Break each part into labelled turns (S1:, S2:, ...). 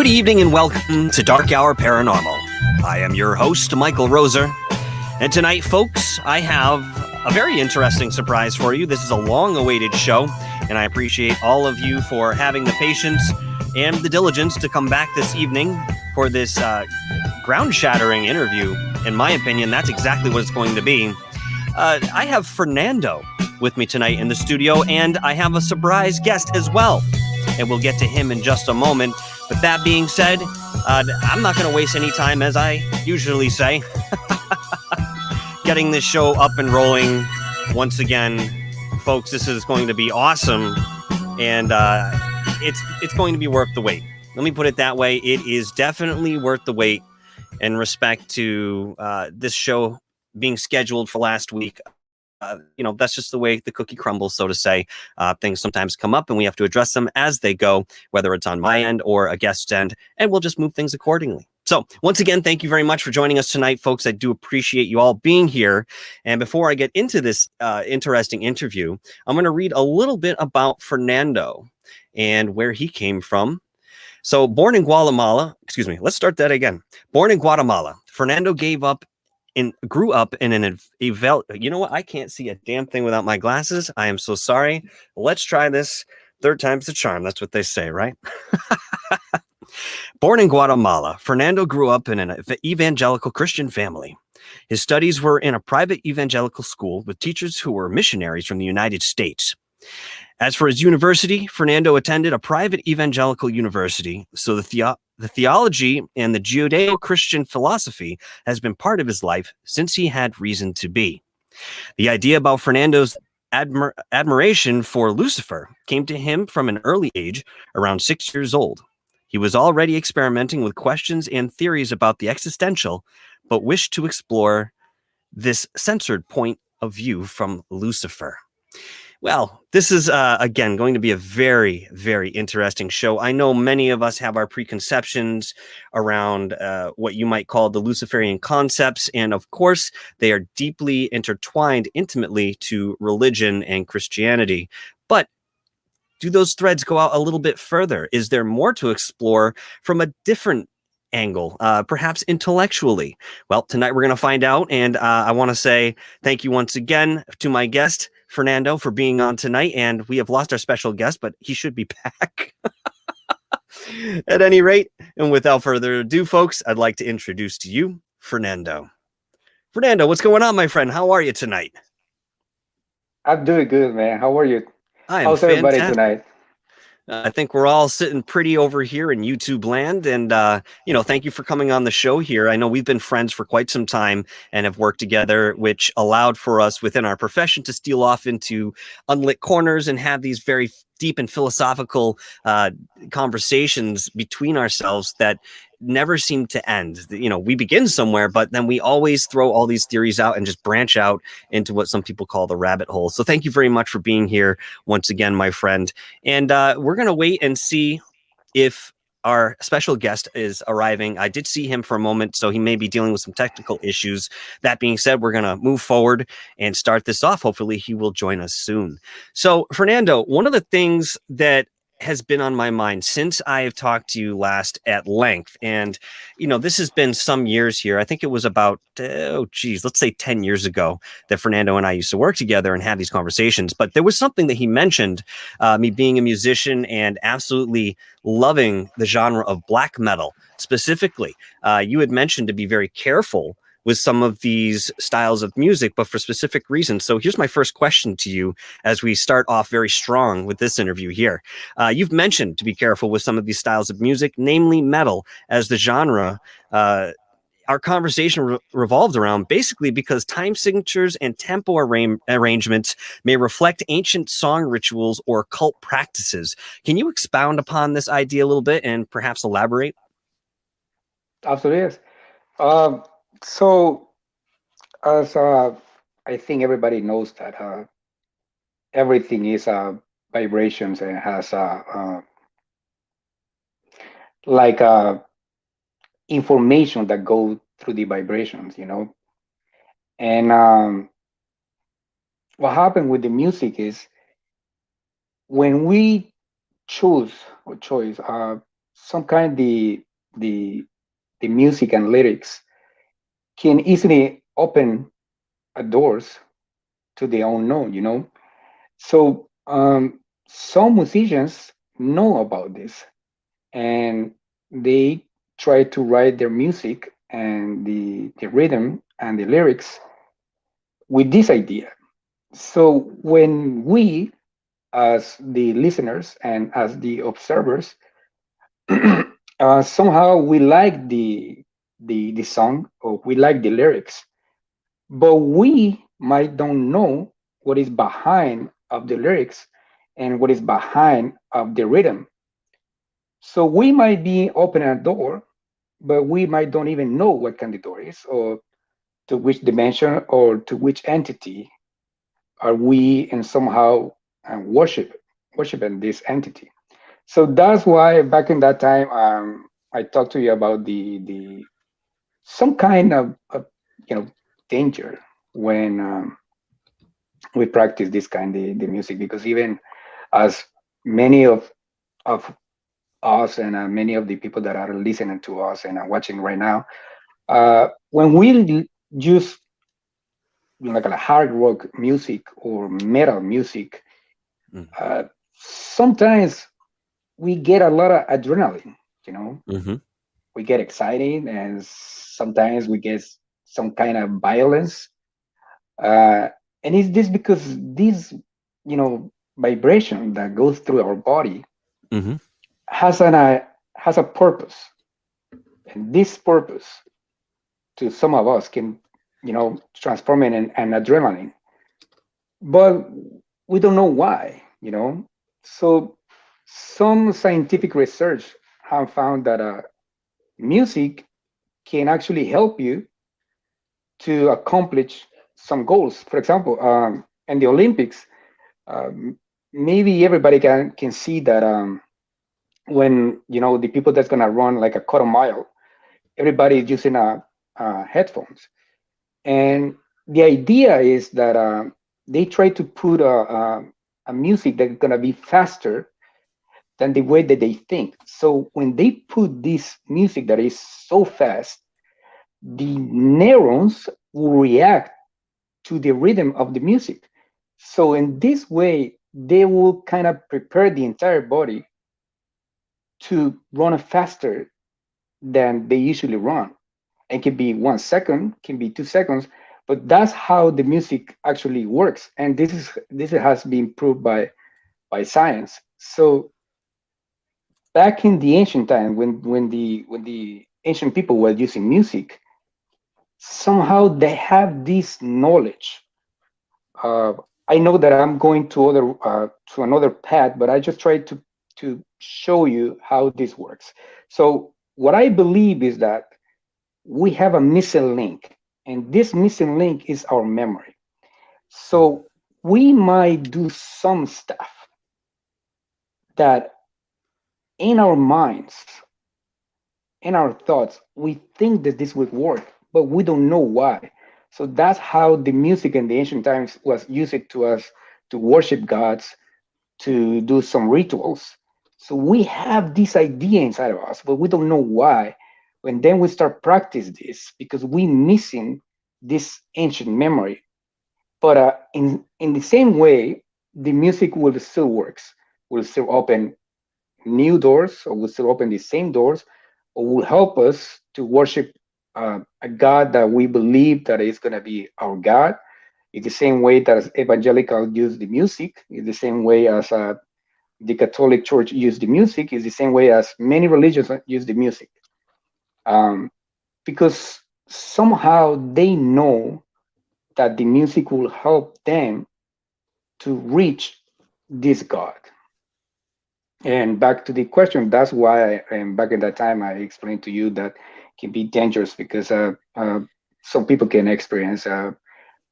S1: Good evening and welcome to Dark Hour Paranormal. I am your host, Michael Roser. And tonight, folks, I have a very interesting surprise for you. This is a long-awaited show, and I appreciate all of you for having the patience and the diligence to come back this evening for this ground-shattering interview. In my opinion, that's exactly what it's going to be. I have Fernando with me tonight in the studio, and I have a surprise guest as well. And we'll get to him in just a moment. But that being said, I'm not going to waste any time, as I usually say, getting this show up and rolling. Once again, folks, this is going to be awesome, and it's going to be worth the wait. Let me put it that way. It is definitely worth the wait in respect to this show being scheduled for last week. That's just the way the cookie crumbles, so to say. Things sometimes come up and we have to address them as they go, whether it's on my end or a guest's end, and we'll just move things accordingly. So once again, thank you very much for joining us tonight, folks. I do appreciate you all being here. And before I get into this interesting interview, I'm going to read a little bit about Fernando and where he came from. So born in Guatemala, let's start that again. Born in Guatemala, Fernando grew up in an you know what? I can't see a damn thing without my glasses. I am so sorry. Let's try this. Third time's the charm. That's what they say, right? Born in Guatemala, Fernando grew up in an evangelical Christian family. His studies were in a private evangelical school with teachers who were missionaries from the United States. As for his university, Fernando attended a private evangelical university, so the theology and the Judeo-Christian philosophy has been part of his life since he had reason to be. The idea about Fernando's admiration for Lucifer came to him from an early age, around 6 years old. He was already experimenting with questions and theories about the existential, but wished to explore this censored point of view from Lucifer. Well, this is, again, going to be a very, very interesting show. I know many of us have our preconceptions around what you might call the Luciferian concepts. And of course, they are deeply intertwined intimately to religion and Christianity. But do those threads go out a little bit further? Is there more to explore from a different angle, perhaps intellectually? Well, tonight we're going to find out. And I want to say thank you once again to my guest, Fernando, for being on tonight. And we have lost our special guest, but he should be back. At any rate, and without further ado, folks, I'd like to introduce to you Fernando. Fernando, what's going on, my friend? How are you tonight?
S2: I'm doing good, man. How are you?
S1: How's
S2: everybody tonight?
S1: I think we're all sitting pretty over here in YouTube land. And, thank you for coming on the show here. I know we've been friends for quite some time and have worked together, which allowed for us within our profession to steal off into unlit corners and have these very deep and philosophical conversations between ourselves that never seem to end. We begin somewhere, but then we always throw all these theories out and just branch out into what some people call the rabbit hole. So thank you very much for being here once again, my friend. And we're going to wait and see if our special guest is arriving. I did see him for a moment, so he may be dealing with some technical issues. That being said, we're going to move forward and start this off. Hopefully he will join us soon. So Fernando, one of the things that has been on my mind since I have talked to you last at length. And, this has been some years here. I think it was about, let's say 10 years ago that Fernando and I used to work together and have these conversations. But there was something that he mentioned, me being a musician and absolutely loving the genre of black metal specifically. You had mentioned to be very careful with some of these styles of music, but for specific reasons. So here's my first question to you as we start off very strong with this interview here. You've mentioned to be careful with some of these styles of music, namely metal as the genre. Our conversation revolved around basically because time signatures and tempo arrangements may reflect ancient song rituals or cult practices. Can you expound upon this idea a little bit and perhaps elaborate?
S2: Absolutely, yes. So, as I think everybody knows that everything is vibrations and has like information that go through the vibrations, And what happened with the music is when we choose or choice some kind the the music and lyrics can easily open doors to the unknown, you know. So some musicians know about this, and they try to write their music and the rhythm and the lyrics with this idea. So when we, as the listeners and as the observers, somehow we like the song, or we like the lyrics, but we might don't know what is behind of the lyrics and what is behind of the rhythm. So we might be opening a door, but we might don't even know what kind of door is, or to which dimension or to which entity are we and somehow worshiping this entity. So that's why back in that time, I talked to you about the some kind of you know danger when we practice this kind of the music, because even as many of us and many of the people that are listening to us and are watching right now, when we use like a hard rock music or metal music, uh, sometimes we get a lot of adrenaline, you know.
S1: Mm-hmm.
S2: We get excited, and sometimes we get some kind of violence, uh, and it's this because this, you know, vibration that goes through our body
S1: Mm-hmm.
S2: has has a purpose, and this purpose to some of us can, you know, transform in an adrenaline, but we don't know why, you know. So some scientific research have found that music can actually help you to accomplish some goals. For example, in the Olympics, um, maybe everybody can see that when, you know, the people that's gonna run like a quarter mile, everybody is using headphones, and the idea is that they try to put a music that's gonna be faster than the way that they think. So when they put this music that is so fast, the neurons will react to the rhythm of the music. So in this way, they will kind of prepare the entire body to run faster than they usually run. It can be 1 second, can be 2 seconds, but that's how the music actually works. And this has been proved by science. So back in the ancient time, when the ancient people were using music, somehow they have this knowledge. uh, I know that I'm going to another path, but I just try to show you how this works. So what I believe is that we have a missing link, and this missing link is our memory. So we might do some stuff that in our minds, in our thoughts, we think that this would work, but we don't know why. So that's how the music in the ancient times was used to us to worship gods, to do some rituals. So we have this idea inside of us, but we don't know why. When then we start practice this, because we missing this ancient memory. But in the same way, the music will still works, will still open new doors, or will still open the same doors, or will help us to worship a God that we believe that is going to be our God. It's the same way that as evangelical use the music. It's the same way as the Catholic Church use the music. It's the same way as many religions use the music, um, because somehow they know that the music will help them to reach this God. And back to the question, that's why, and back in that time, I explained to you that can be dangerous, because some people can experience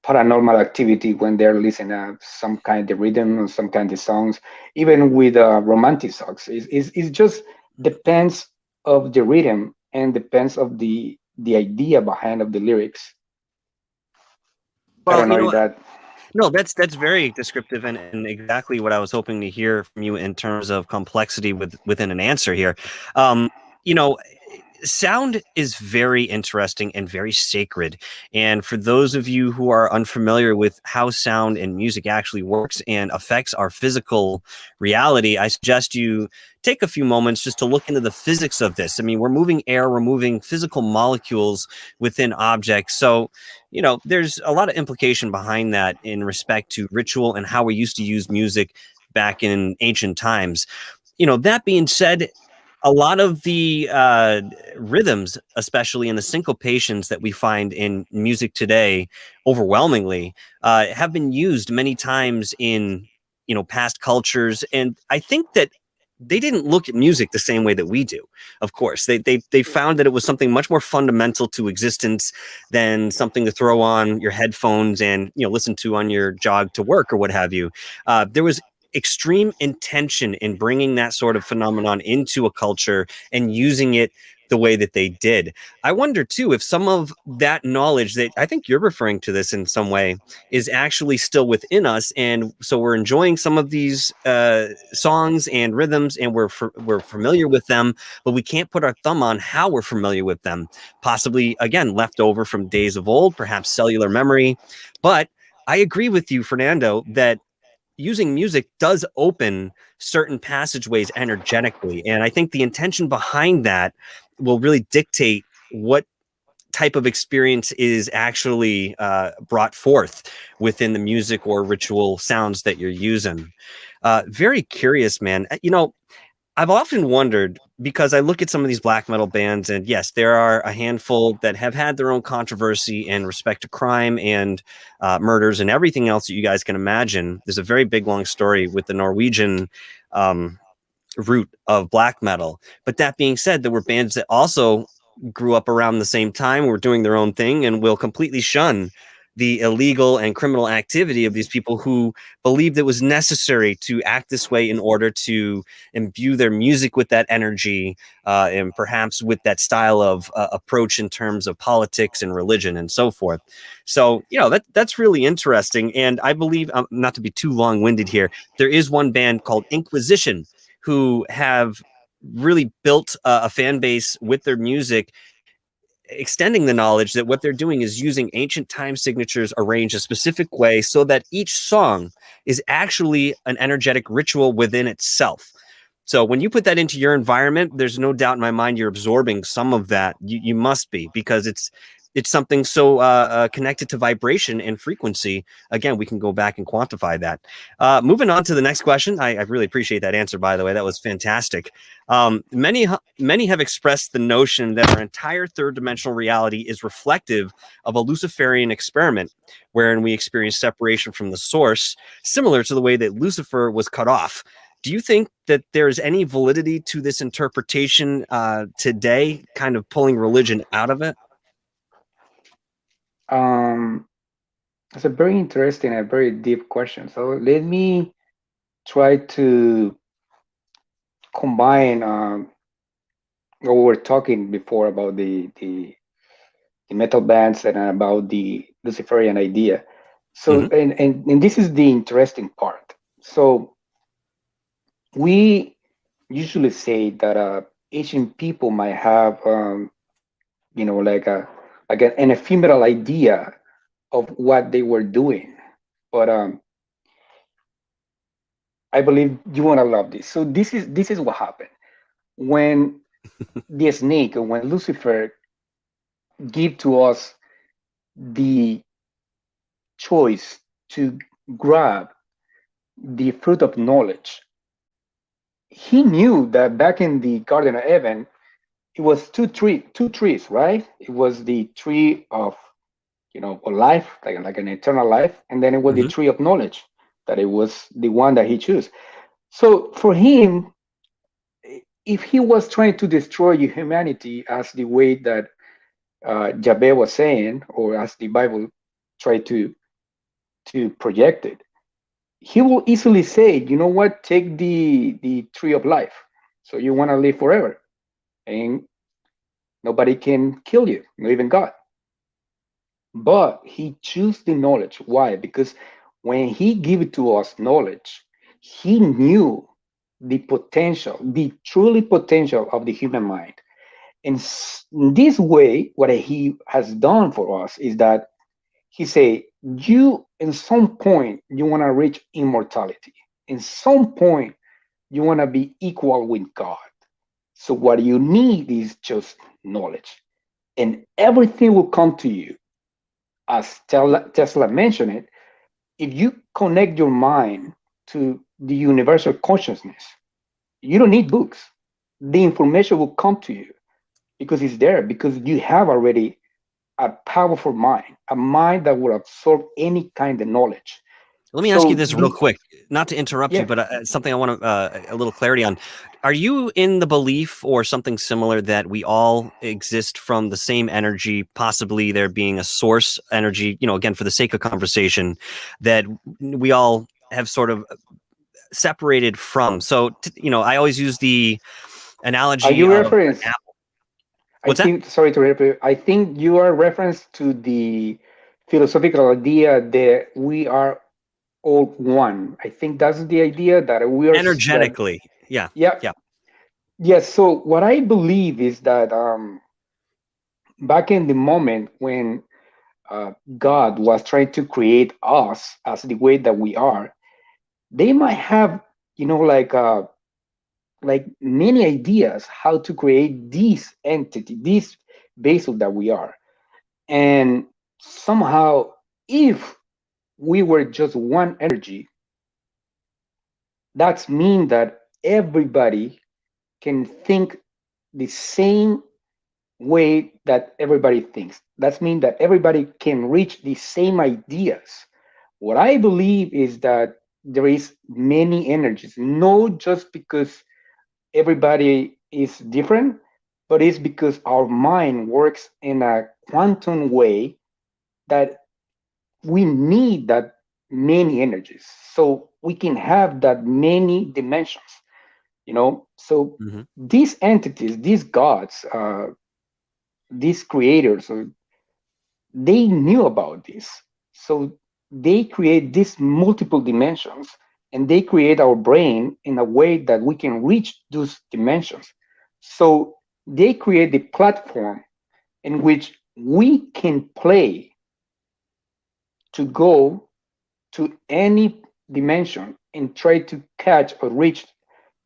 S2: paranormal activity when they're listening some kind of rhythm or some kind of songs, even with romantic songs. It just depends of the rhythm and depends of the idea behind of the lyrics. I
S1: Well,
S2: don't
S1: you
S2: know if
S1: know,
S2: that.
S1: No, that's very descriptive and exactly what I was hoping to hear from you in terms of complexity within an answer here. Um, you know, sound is very interesting and very sacred. And for those of you who are unfamiliar with how sound and music actually works and affects our physical reality, I suggest you take a few moments just to look into the physics of this. I mean, we're moving air, we're moving physical molecules within objects. So, there's a lot of implication behind that in respect to ritual and how we used to use music back in ancient times. That being said, a lot of the rhythms, especially in the syncopations that we find in music today, overwhelmingly, have been used many times in past cultures, and I think that they didn't look at music the same way that we do. Of course, they found that it was something much more fundamental to existence than something to throw on your headphones and listen to on your jog to work or what have you. There was extreme intention in bringing that sort of phenomenon into a culture and using it the way that they did. I wonder too if some of that knowledge, that I think you're referring to this in some way, is actually still within us, and so we're enjoying some of these songs and rhythms, and we're familiar with them, but we can't put our thumb on how we're familiar with them. Possibly, again, left over from days of old, perhaps cellular memory. But I agree with you, Fernando, that using music does open certain passageways energetically. And I think the intention behind that will really dictate what type of experience is actually brought forth within the music or ritual sounds that you're using. Very curious, man. I've often wondered, because I look at some of these black metal bands, and yes, there are a handful that have had their own controversy in respect to crime and murders and everything else that you guys can imagine. There's a very big, long story with the Norwegian root of black metal. But that being said, there were bands that also grew up around the same time, were doing their own thing, and will completely shun the illegal and criminal activity of these people who believed it was necessary to act this way in order to imbue their music with that energy, and perhaps with that style of approach in terms of politics and religion and so forth. So, that's really interesting. And I believe, not to be too long-winded here, there is one band called Inquisition who have really built a fan base with their music, extending the knowledge that what they're doing is using ancient time signatures arranged a specific way so that each song is actually an energetic ritual within itself. So when you put that into your environment, there's no doubt in my mind you're absorbing some of that. You must be, because it's something so connected to vibration and frequency. Again, we can go back and quantify that. Moving on to the next question. I really appreciate that answer, by the way. That was fantastic. Many have expressed the notion that our entire third dimensional reality is reflective of a Luciferian experiment, wherein we experience separation from the source, similar to the way that Lucifer was cut off. Do you think that there's any validity to this interpretation today, kind of pulling religion out of it?
S2: It's a very interesting and very deep question. So let me try to combine what we were talking before about the metal bands and about the Luciferian idea. So, and this is the interesting part. So we usually say that Asian people might have, like an ephemeral idea of what they were doing, but I believe you want to love this. So this is what happened when the snake, or when Lucifer give to us the choice to grab the fruit of knowledge. He knew that back in the Garden of Eden, it was two trees, right? It was the tree of life, like an eternal life, and then it was the tree of knowledge, that it was the one that he chose. So for him, if he was trying to destroy humanity as the way that Jabez was saying, or as the Bible tried to project it, he will easily say, you know what, take the tree of life. So you want to live forever, and nobody can kill you, not even God. But he chose the knowledge. Why? Because when he gave to us knowledge, he knew the potential, the truly potential of the human mind. And in this way, what he has done for us is that he say, you in some point you want to reach immortality. In some point you want to be equal with God. So what you need is just knowledge, and everything will come to you. As Tesla mentioned it, if you connect your mind to the universal consciousness, you don't need books. The information will come to you because it's there, because you have already a powerful mind, a mind that will absorb any kind of knowledge.
S1: Let me ask you
S2: So
S1: this real quick, not to interrupt you,
S2: yeah,
S1: but something I want a little clarity on. Are you in the belief or something similar that we all exist from the same energy, possibly there being a source energy, again, for the sake of conversation, that we all have sort of separated from? So, I always use the
S2: are
S1: analogy
S2: you
S1: of an
S2: reference?
S1: apple.
S2: I
S1: What's that?
S2: think, sorry to interrupt you. I think you are reference to the philosophical idea that we are all one. I think that's the idea that we are that.
S1: Energetically. Yeah.
S2: Yeah.
S1: Yeah.
S2: Yes. So what I believe is that back in the moment when God was trying to create us as the way that we are, they might have, like many ideas how to create this entity, this vessel that we are. And somehow, if we were just one energy, that's mean that everybody can think the same way that everybody thinks. That's mean that everybody can reach the same ideas. What I believe is that there is many energies, not just because everybody is different, but it's because our mind works in a quantum way that we need that many energies so we can have that many dimensions. So
S1: Hmm.
S2: these entities, these gods, these creators, they knew about this. So they create these multiple dimensions, and they create our brain in a way that we can reach those dimensions. So they create the platform in which we can play to go to any dimension and try to catch or reach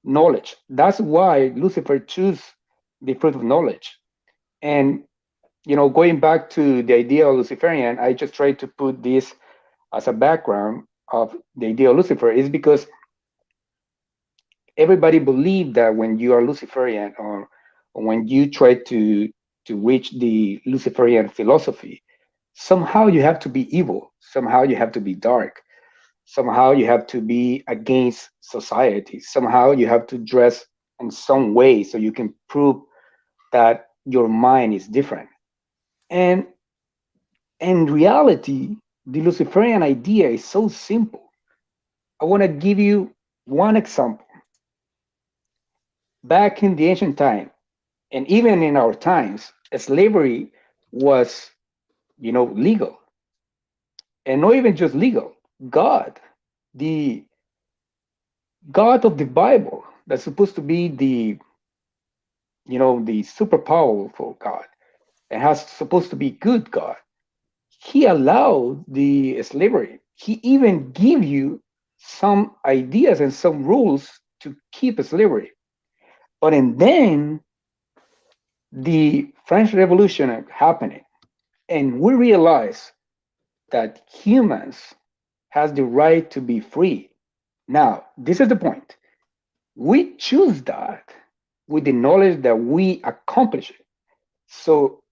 S2: knowledge. That's why Lucifer chose the fruit of knowledge. And going back to the idea of Luciferian, I just try to put this as a background of the idea of Lucifer is because everybody believed that when you are Luciferian, or when you try to reach the Luciferian philosophy, somehow you have to be evil, somehow you have to be dark, somehow you have to be against society, somehow you have to dress in some way so you can prove that your mind is different. And in reality, the Luciferian idea is so simple. I want to give you one example. Back in the ancient time, and even in our times, slavery was, legal. And not even just legal. God, the God of the Bible, that's supposed to be the super powerful God, and has supposed to be good God. He allowed the slavery. He even give you some ideas and some rules to keep slavery. But and then the French Revolution happened, and we realize that humans has the right to be free. Now, this is the point. We choose that with the knowledge that we accomplish it. So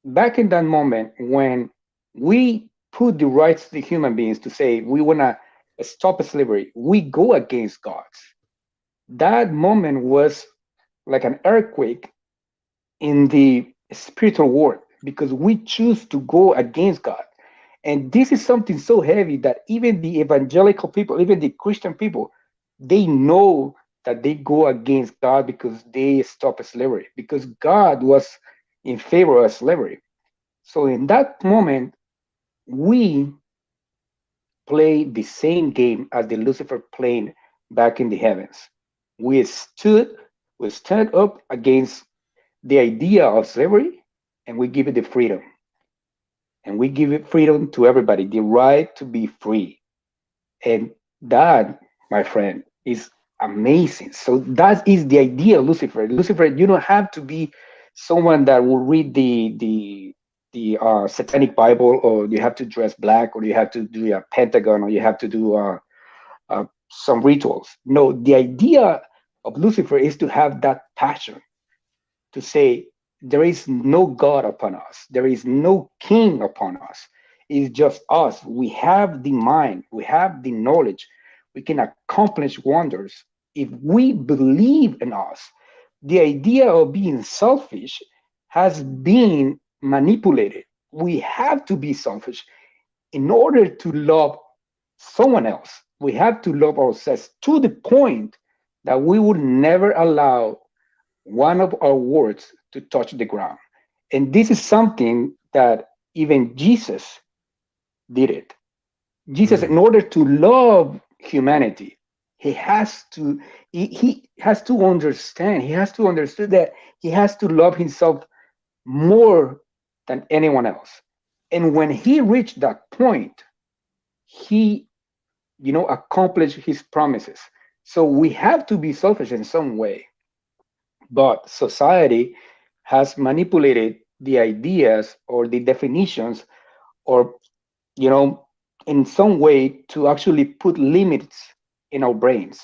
S2: back in that moment when we put the rights to human beings to say we want to stop slavery, we go against God. That moment was like an earthquake in the spiritual world because we choose to go against God. And this is something so heavy that even the evangelical people, even the Christian people, they know that they go against God because they stop slavery, because God was in favor of slavery. So in that moment, we play the same game as the Lucifer played back in the heavens. We stood, we stand up against the idea of slavery, and we give it the freedom. And we give it freedom to everybody, the right to be free. And that, my friend, is amazing. So that is the idea of Lucifer. Lucifer, you don't have to be someone that will read the satanic Bible, or you have to dress black, or you have to do a pentagon, or you have to do some rituals. No, the idea of Lucifer is to have that passion to say, there is no God upon us, there is no king upon us. It's just us. We have the mind, we have the knowledge, we can accomplish wonders if we believe in us. The idea of being selfish has been manipulated. We have to be selfish in order to love someone else. We have to love ourselves to the point that we would never allow one of our words to touch the ground. And this is something that even Jesus did it. Jesus, in order to love humanity, he has to understand, he has to understand that he has to love himself more than anyone else. And when he reached that point, he, accomplished his promises. So we have to be selfish in some way. But society has manipulated the ideas or the definitions, or, in some way to actually put limits in our brains.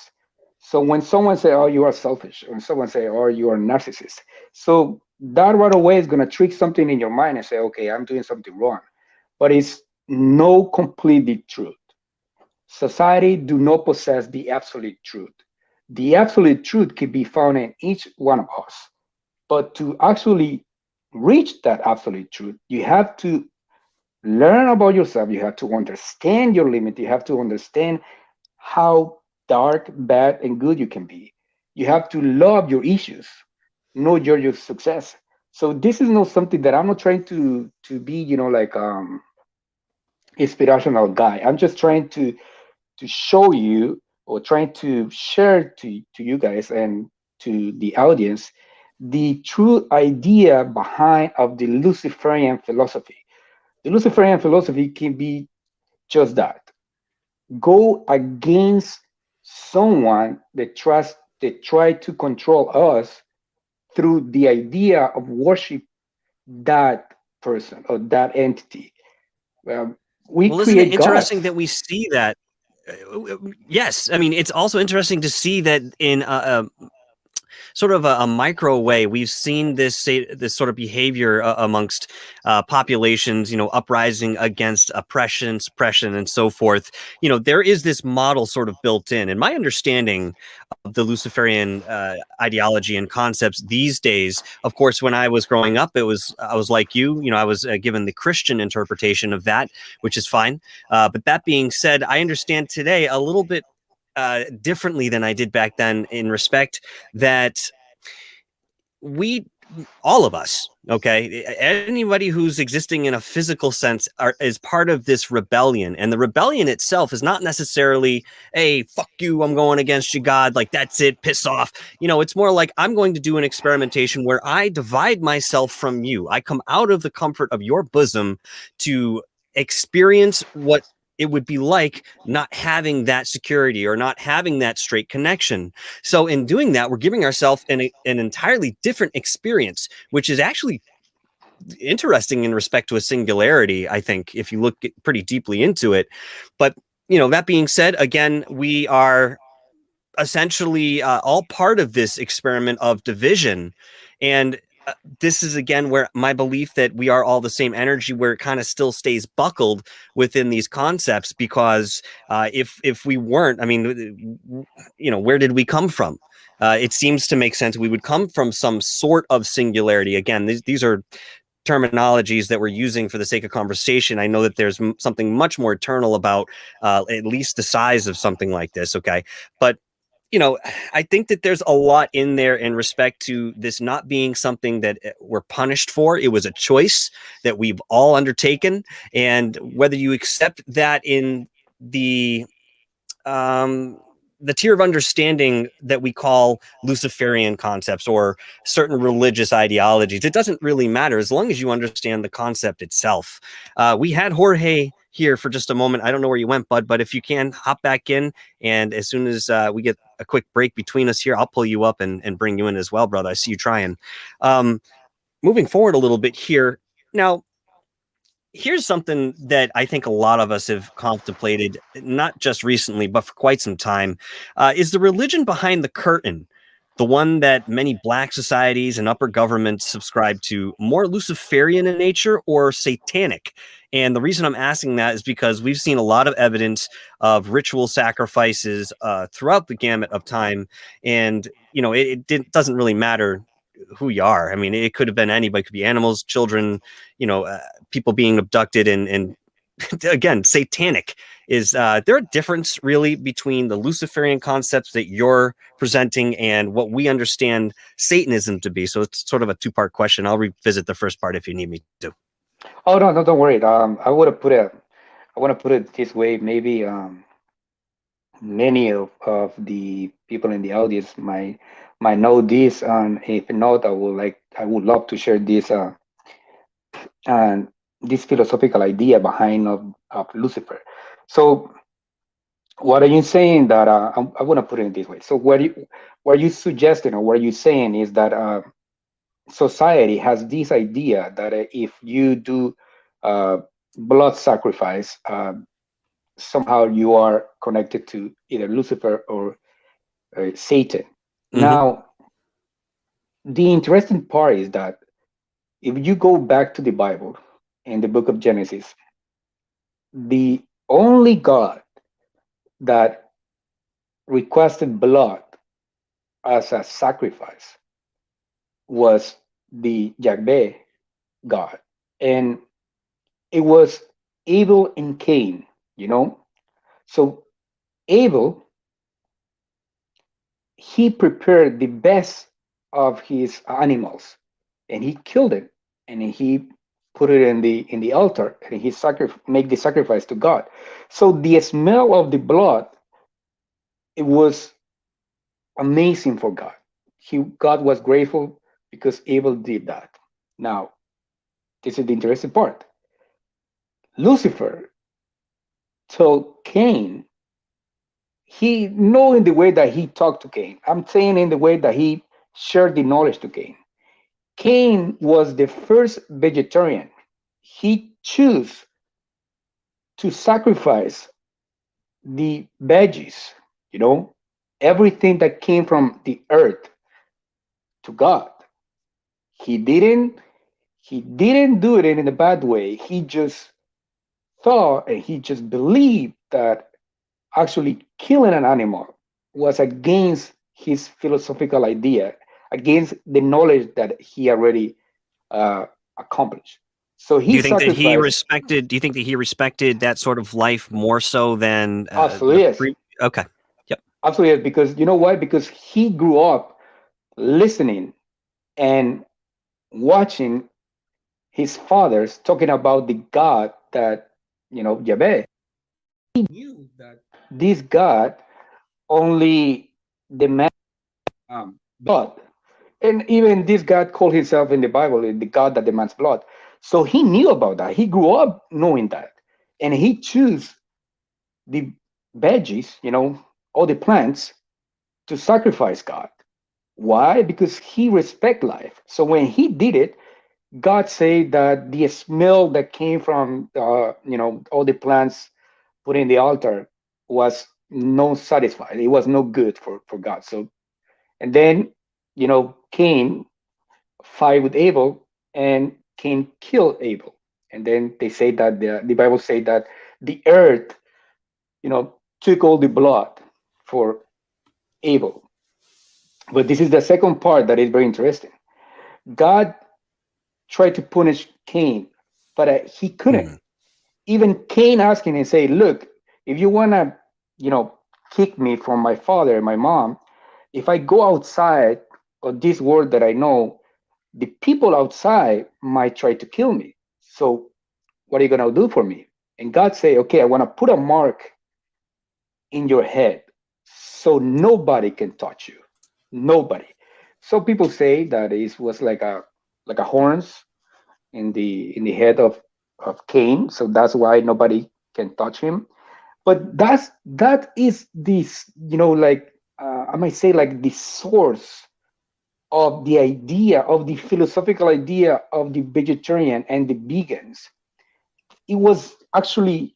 S2: So when someone say, "Oh, you are selfish," when someone say, "Oh, you are a narcissist," so that right away is going to trick something in your mind and say, "Okay, I'm doing something wrong." But it's no completely truth. Society do not possess the absolute truth. The absolute truth can be found in each one of us. But to actually reach that absolute truth, you have to learn about yourself. You have to understand your limit. You have to understand how dark, bad, and good you can be. You have to love your issues, not your success. So this is not something that I'm not trying to be, like inspirational guy. I'm just trying to show you, or trying to share to you guys and to the audience, the true idea behind of the Luciferian philosophy. The Luciferian philosophy can be just that. Go against someone that try to control us through the idea of worship that person or that entity. We
S1: Well, isn't it
S2: create gods.
S1: interesting that we see that? Yes, I mean, it's also interesting to see that in sort of a micro way, we've seen this sort of behavior amongst populations, uprising against oppression, suppression, and so forth. There is this model sort of built in. And my understanding of the Luciferian ideology and concepts these days, of course, when I was growing up, I was like you, I was given the Christian interpretation of that, which is fine. But that being said, I understand today a little bit differently than I did back then, in respect that all of us, okay, anybody who's existing in a physical sense is part of this rebellion. And the rebellion itself is not necessarily, "Hey, fuck you, I'm going against you, God, like that's it, piss off." It's more like, I'm going to do an experimentation where I divide myself from you. I come out of the comfort of your bosom to experience what it would be like not having that security or not having that straight connection. So in doing that, we're giving ourselves an entirely different experience, which is actually interesting in respect to a singularity, I think, if you look pretty deeply into it. But, that being said, again, we are essentially all part of this experiment of division. And this is, again, where my belief that we are all the same energy, where it kind of still stays buckled within these concepts, because if we weren't, I mean, where did we come from? It seems to make sense we would come from some sort of singularity. Again, these are terminologies that we're using for the sake of conversation. I know that there's something much more eternal about at least the size of something like this, okay? But I think that there's a lot in there in respect to this not being something that we're punished for. It was a choice that we've all undertaken. And whether you accept that in the tier of understanding that we call Luciferian concepts or certain religious ideologies. It doesn't really matter as long as you understand the concept itself. We had Jorge here for just a moment. I don't know where you went, bud, but if you can hop back in, and as soon as we get a quick break between us here, I'll pull you up and bring you in as well, brother. I see you trying. Moving forward a little bit here. Now, here's something that I think a lot of us have contemplated, not just recently, but for quite some time. Is the religion behind the curtain, the one that many Black societies and upper governments subscribe to, more Luciferian in nature or satanic? And the reason I'm asking that is because we've seen a lot of evidence of ritual sacrifices throughout the gamut of time. And, doesn't really matter who you are. I mean, it could have been anybody. It could be animals, children, people being abducted, and again, satanic. Is there a difference really between the Luciferian concepts that you're presenting and what we understand Satanism to be? So it's sort of a two-part question. I'll revisit the first part if you need me to.
S2: Oh no, don't worry. I want to put it this way. Maybe many of the people in the audience might know this, and if not, I would love to share this and this philosophical idea behind of Lucifer. So what are you saying that I want to put it this way? So what you suggesting or what you saying is that society has this idea that if you do blood sacrifice, somehow you are connected to either Lucifer or Satan.
S1: Mm-hmm.
S2: Now, the interesting part is that if you go back to the Bible in the book of Genesis, the only God that requested blood as a sacrifice was the Yahweh God. And it was Abel and Cain, So Abel, he prepared the best of his animals and he killed it and he put it in the altar and he make the sacrifice to God. So the smell of the blood, it was amazing for God. God was grateful because Abel did that. Now, this is the interesting part. Lucifer told Cain, he knowing the way that he talked to Cain. I'm saying in the way that he shared the knowledge to Cain. Cain was the first vegetarian. He chose to sacrifice the veggies, everything that came from the earth to God. He didn't do it in a bad way. He just thought and he just believed that actually killing an animal was against his philosophical idea, against the knowledge that he already accomplished. So he
S1: Do you think that he
S2: respected
S1: that sort of life more so than
S2: absolutely yes.
S1: Okay. Yep.
S2: Absolutely yes, because you know why? Because he grew up listening and watching his fathers talking about the God that, Yahweh. He knew that this God only demands blood. And even this God called himself in the Bible the God that demands blood. So he knew about that. He grew up knowing that. And he chose the veggies, all the plants to sacrifice God. Why? Because he respect life. So when he did it, God said that the smell that came from, all the plants put in the altar was no satisfied. It was no good for God. So, and then, Cain fight with Abel and Cain killed Abel. And then they say that the Bible say that the earth, took all the blood for Abel. But this is the second part that is very interesting. God tried to punish Cain, but he couldn't.
S1: Mm-hmm.
S2: Even Cain asking and say, look, if you want to, kick me from my father and my mom, if I go outside of this world that I know, the people outside might try to kill me. So what are you going to do for me? And God say, okay, I want to put a mark in your head, so nobody can touch you. Nobody. So people say that it was like a horns in the head of Cain. So that's why nobody can touch him. But that is this, like I might say, like the source of the idea of the philosophical idea of the vegetarian and the vegans. It was actually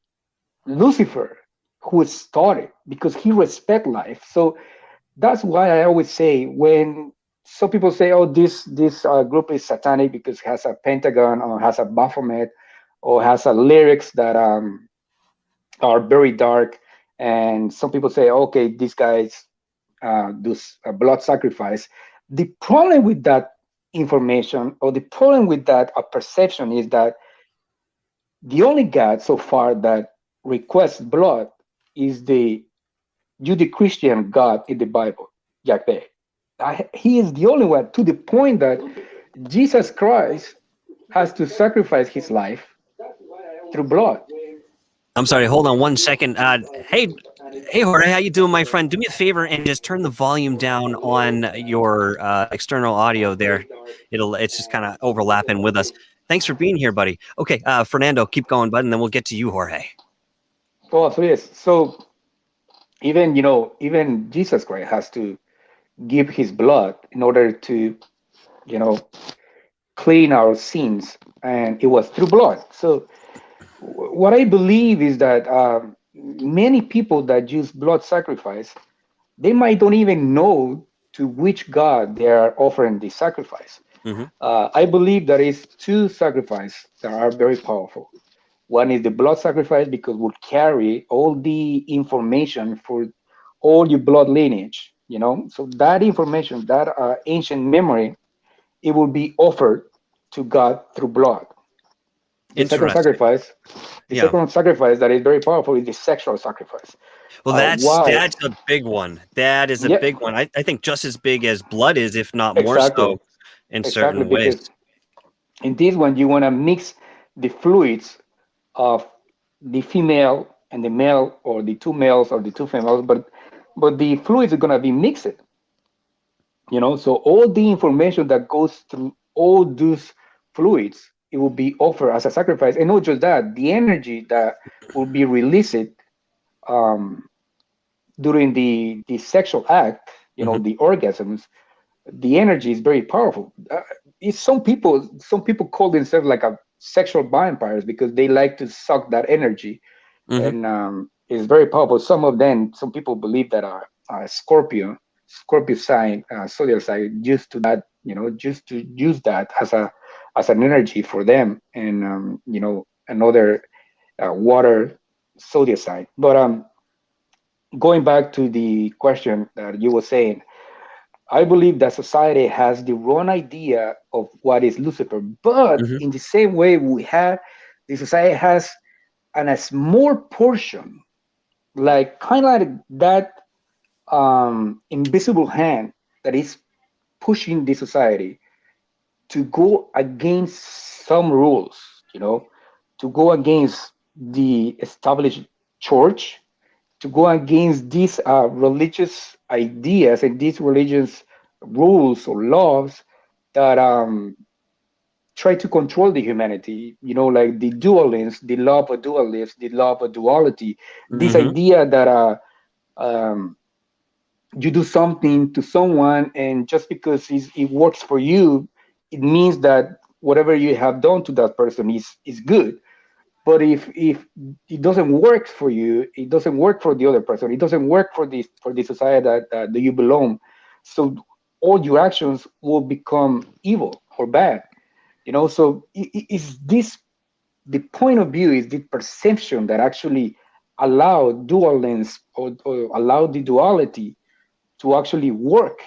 S2: Lucifer who started because he respect life. So that's why I always say when some people say, "Oh, this group is satanic because it has a pentagon or has a Baphomet or has a lyrics that are very dark," and some people say, "Okay, these guys do blood sacrifice." The problem with that information or the problem with that perception is that the only God so far that requests blood is the Judeo-Christian God in the Bible, Yahweh. He is the only one, to the point that Jesus Christ has to sacrifice his life through blood.
S1: I'm sorry. Hold on 1 second. Hey, Jorge, how you doing, my friend? Do me a favor and just turn the volume down on your external audio there. It's just kind of overlapping with us. Thanks for being here, buddy. Okay, Fernando, keep going, bud, and then we'll get to you, Jorge.
S2: Oh, so yes. So even Jesus Christ has to give his blood in order to, you know, clean our sins, and it was through blood. So what I believe is that many people that use blood sacrifice, they might don't even know to which God they are offering the sacrifice.
S1: Mm-hmm.
S2: I believe there is two sacrifices that are very powerful. One is the blood sacrifice because will carry all the information for all your blood lineage. So that information, that ancient memory, it will be offered to God through blood. The second
S1: Interesting.
S2: sacrifice, second sacrifice that is very powerful is the sexual sacrifice.
S1: Well, that's a big one. That is a big one. I think just as big as blood is, if not more so, in certain ways.
S2: Because in this one, you want to mix the fluids of the female and the male, or the two males or the two females, but the fluids are going to be mixed. So all the information that goes through all those fluids, it will be offered as a sacrifice. And not just that, the energy that will be released during the sexual act, the orgasms, the energy is very powerful. Some people call themselves like a sexual vampires because they like to suck that energy, and it's very powerful. Some people believe that Scorpio sign, zodiac sign, used to that, just to use that as an energy for them, and another water zodiac sign. But going back to the question that you were saying, I believe that society has the wrong idea of what is Lucifer, but in the same way the society has a small portion, like kind of like that invisible hand that is pushing the society to go against some rules, to go against the established church, to go against these religious ideas and these religious rules or laws that try to control the humanity, like the dualism, the love of dualism, the love of duality, this idea that you do something to someone, and just because it works for you, it means that whatever you have done to that person is good. But if it doesn't work for you, it doesn't work for the other person. It doesn't work for the society that you belong. So all your actions will become evil or bad. So is this the point of view? Is the perception that actually allow dualism or allow the duality to actually work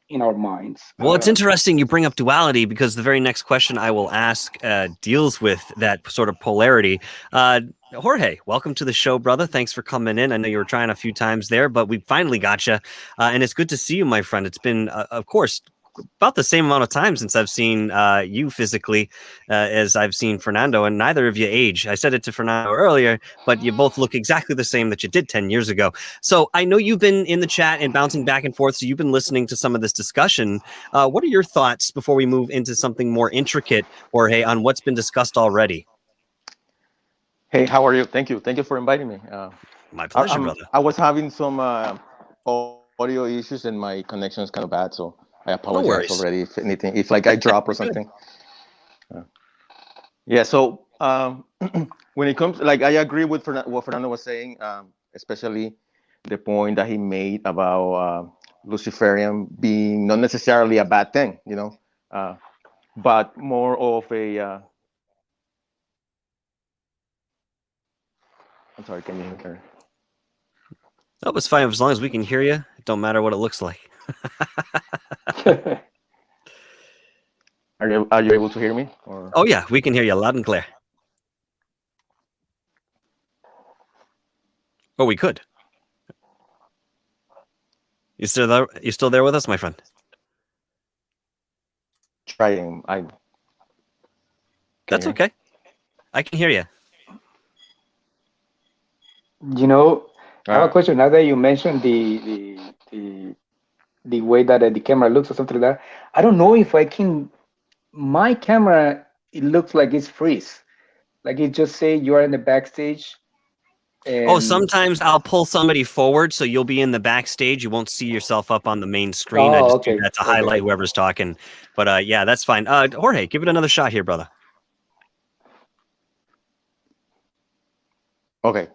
S2: in our minds?
S1: Well, it's interesting you bring up duality, because the very next question I will ask deals with that sort of polarity. Jorge, welcome to the show, brother. Thanks for coming in. I know you were trying a few times there, but we finally got you. And it's good to see you, my friend. It's been, of course, about the same amount of time since I've seen you physically as I've seen Fernando, and neither of you age. I said it to Fernando earlier, but you both look exactly the same that you did 10 years ago. So I know you've been in the chat and bouncing back and forth, so you've been listening to some of this discussion. What are your thoughts before we move into something more intricate, Jorge, on what's been discussed already?
S3: Hey, how are you? Thank you for inviting me.
S1: My pleasure, brother.
S3: I was having some audio issues and my connection is kind of bad, so I apologize already if anything, if like I drop or something. Yeah, so when it comes, like I agree with what Fernando was saying, especially the point that he made about Luciferian being not necessarily a bad thing, you know, but more of a. I'm sorry, can you hear?
S1: Oh, it's fine as long as we can hear you. It don't matter what it looks like.
S3: Are you able to hear me? Or?
S1: Oh yeah, we can hear you loud and clear. Oh, we could. You still there? You still there with us, my friend?
S3: Trying.
S1: That's okay. I can hear you.
S2: You know, I have a question. Now that you mentioned the way that the camera looks or something like that, I don't know if I can. My camera, it looks like it's freeze, like it just say you are in the backstage.
S1: Oh, sometimes I'll pull somebody forward, so you'll be in the backstage. You won't see yourself up on the main screen. I just do that to highlight whoever's talking. But yeah, that's fine. Jorge, give it another shot here, brother.
S3: Okay.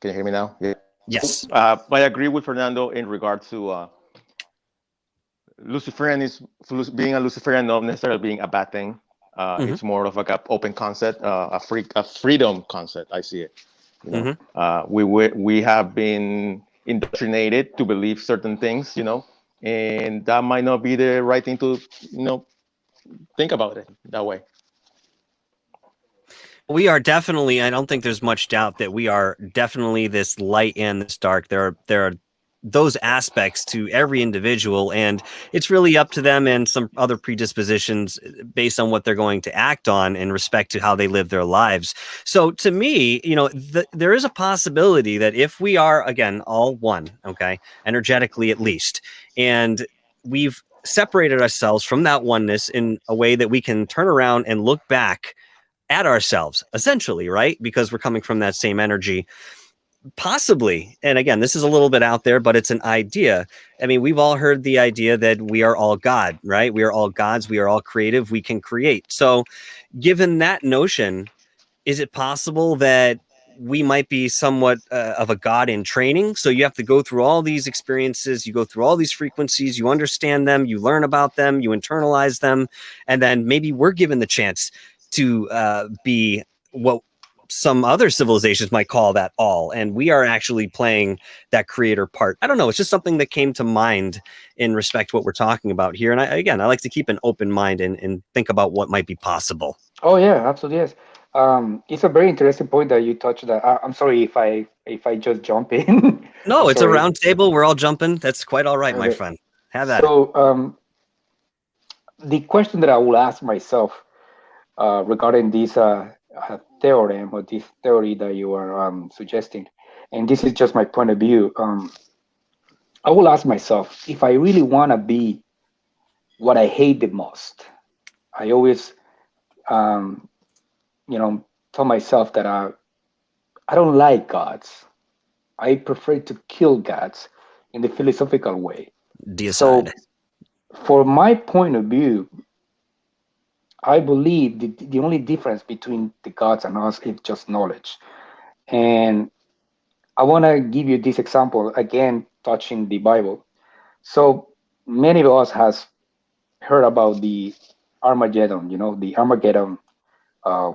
S3: Can you hear me now? Yeah.
S1: Yes.
S3: I agree with Fernando in regard to Luciferian being a Luciferian, not necessarily being a bad thing. It's more of like an open concept, a freedom concept. I see it. You know, we have been indoctrinated to believe certain things, you know, and that might not be the right thing to, you know, think about it that way.
S1: We are definitely, I don't think there's much doubt that we are definitely this light and this dark. There are those aspects to every individual, and it's really up to them and some other predispositions based on what they're going to act on in respect to how they live their lives. So to me, you know, there is a possibility that if we are, again, all one, okay, energetically at least, and we've separated ourselves from that oneness in a way that we can turn around and look back at ourselves, essentially, right? Because we're coming from that same energy. Possibly, and again, this is a little bit out there, but it's an idea. I mean, we've all heard the idea that we are all God, right? We are all gods. We are all creative. We can create. So given that notion, is it possible that we might be somewhat of a god in training? So you have to go through all these experiences, you go through all these frequencies, you understand them, you learn about them, you internalize them, and then maybe we're given the chance to be what some other civilizations might call that all, and we are actually playing that creator part. I don't know, it's just something that came to mind in respect to what we're talking about here. And I like to keep an open mind and think about what might be possible.
S2: Oh yeah, absolutely, yes. It's a very interesting point that you touched. That I'm sorry if I just jump in.
S1: No, it's a round table. We're all jumping. That's quite all right, my friend. Have at it.
S2: So the question that I will ask myself regarding this theorem or this theory that you are suggesting, and this is just my point of view. I will ask myself if I really want to be what I hate the most. I always, you know, tell myself that I don't like gods. I prefer to kill gods in the philosophical way.
S1: Deicide.
S2: So, for my point of view, I believe the only difference between the gods and us is just knowledge. And I want to give you this example again, touching the Bible. So many of us has heard about the Armageddon. You know, the Armageddon uh,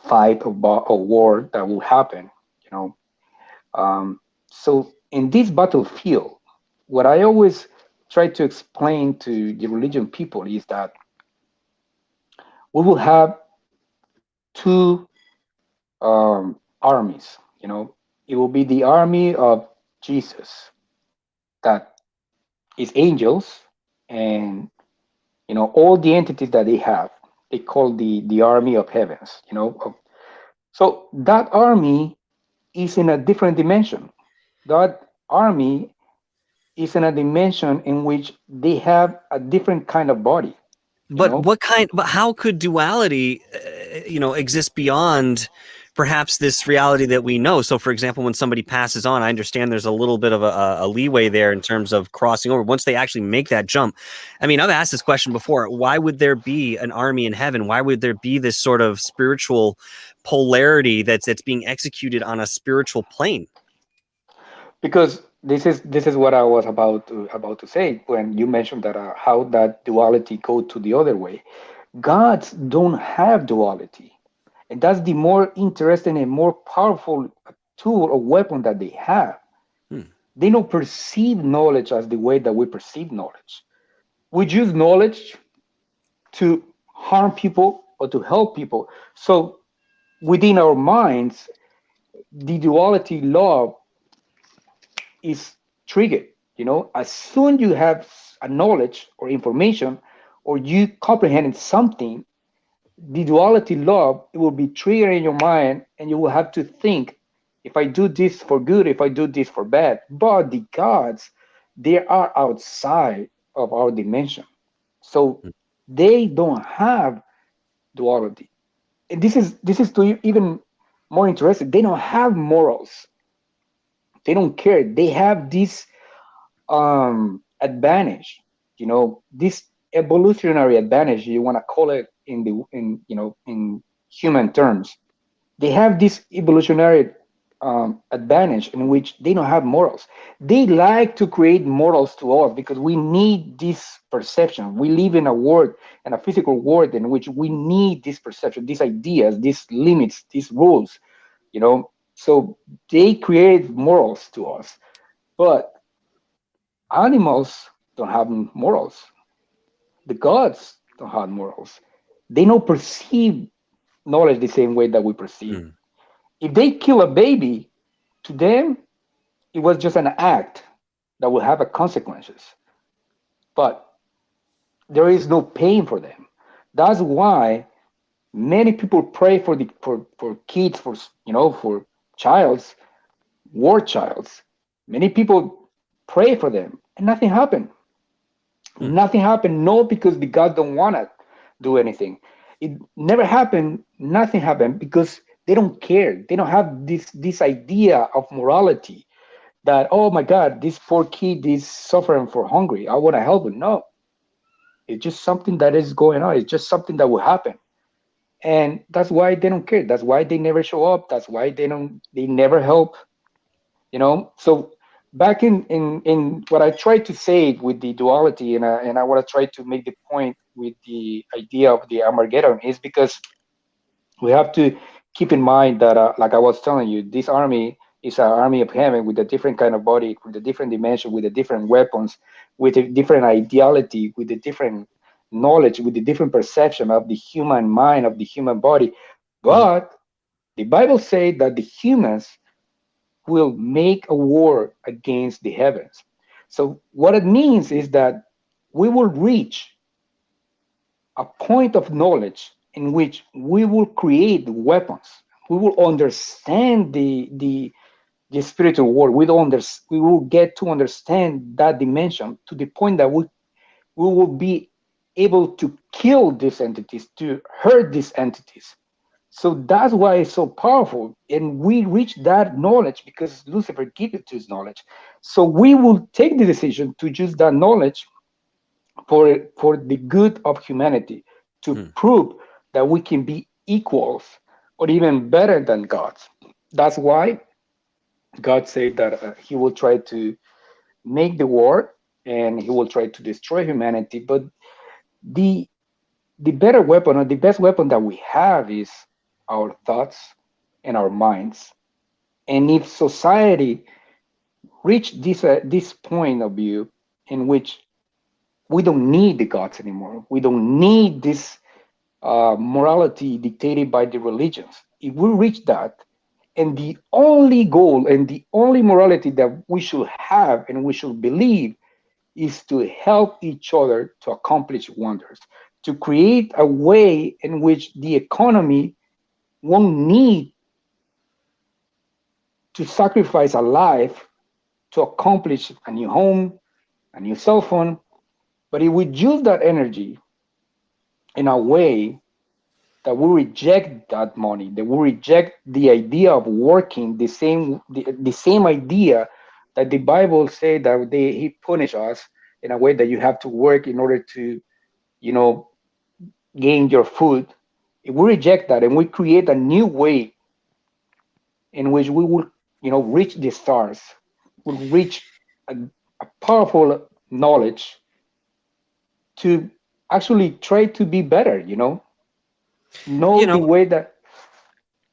S2: fight or war that will happen. You know, so in this battlefield, what I always try to explain to the religion people is that we will have two armies. You know, it will be the army of Jesus, that is angels, and all the entities that they have, they call the army of heavens. So that army is in a different dimension. That army is in a dimension in which they have a different kind of body.
S1: But how could duality, exist beyond perhaps this reality that we know? So, for example, when somebody passes on, I understand there's a little bit of a leeway there in terms of crossing over. Once they actually make that jump, I mean, I've asked this question before. Why would there be an army in heaven? Why would there be this sort of spiritual polarity that's being executed on a spiritual plane?
S2: Because this is what I was about to say when you mentioned that how that duality go to the other way. Gods don't have duality, and that's the more interesting and more powerful tool or weapon that they have. They don't perceive knowledge as the way that we perceive knowledge. We use knowledge to harm people or to help people. So within our minds, the duality law is triggered. As soon you have a knowledge or information, or you comprehend something, the duality law, it will be triggered in your mind, and you will have to think, if I do this for good, if I do this for bad. But the gods, they are outside of our dimension, so they don't have duality. And this is to even more interesting. They don't have morals. They don't care. They have this advantage, this evolutionary advantage, you want to call it in human terms. They have this evolutionary advantage in which they don't have morals. They like to create morals to us because we need this perception. We live in a world, in a physical world, in which we need this perception, these ideas, these limits, these rules. So they create morals to us. But animals don't have morals. The gods don't have morals. They don't perceive knowledge the same way that we perceive. If they kill a baby, to them, it was just an act that will have a consequences. But there is no pain for them. That's why many people pray for kids, for childs, war childs. Many people pray for them, and nothing happened. Nothing happened, not because the God don't want to do anything. It never happened. Nothing happened because they don't care. They don't have this idea of morality that, oh my God, this poor kid is suffering for hungry. I want to help him. No, it's just something that is going on. It's just something that will happen. And that's why they don't care. That's why they never show up. That's why they never help. So back in what I tried to say with the duality, and I want to try to make the point with the idea of the Armageddon, is because we have to keep in mind that, like I was telling you, this army is an army of heaven with a different kind of body, with a different dimension, with a different weapons, with a different ideology, with a different knowledge, with a different perception of the human mind, of the human body. But the Bible says that the humans will make a war against the heavens. So what it means is that we will reach a point of knowledge in which we will create weapons. We will understand the spiritual world. We will get to understand that dimension to the point that we will be able to kill these entities, to hurt these entities. So that's why it's so powerful. And we reach that knowledge because Lucifer gave it to his knowledge. So we will take the decision to use that knowledge for the good of humanity, to prove that we can be equals or even better than gods. That's why God said that he will try to make the war and he will try to destroy humanity. But the better weapon, or the best weapon that we have, is our thoughts and our minds. And if society reach this point of view in which we don't need the gods anymore, we don't need this morality dictated by the religions. If we reach that, and the only goal and the only morality that we should have and we should believe is to help each other to accomplish wonders, to create a way in which the economy won't need to sacrifice a life to accomplish a new home, a new cell phone, but it would use that energy in a way that we reject that money, that we reject the idea of working the same idea that the Bible said that he punish us in a way that you have to work in order to, gain your food. If we reject that and we create a new way in which we will, reach the stars, will reach a powerful knowledge to actually try to be better, know the way that.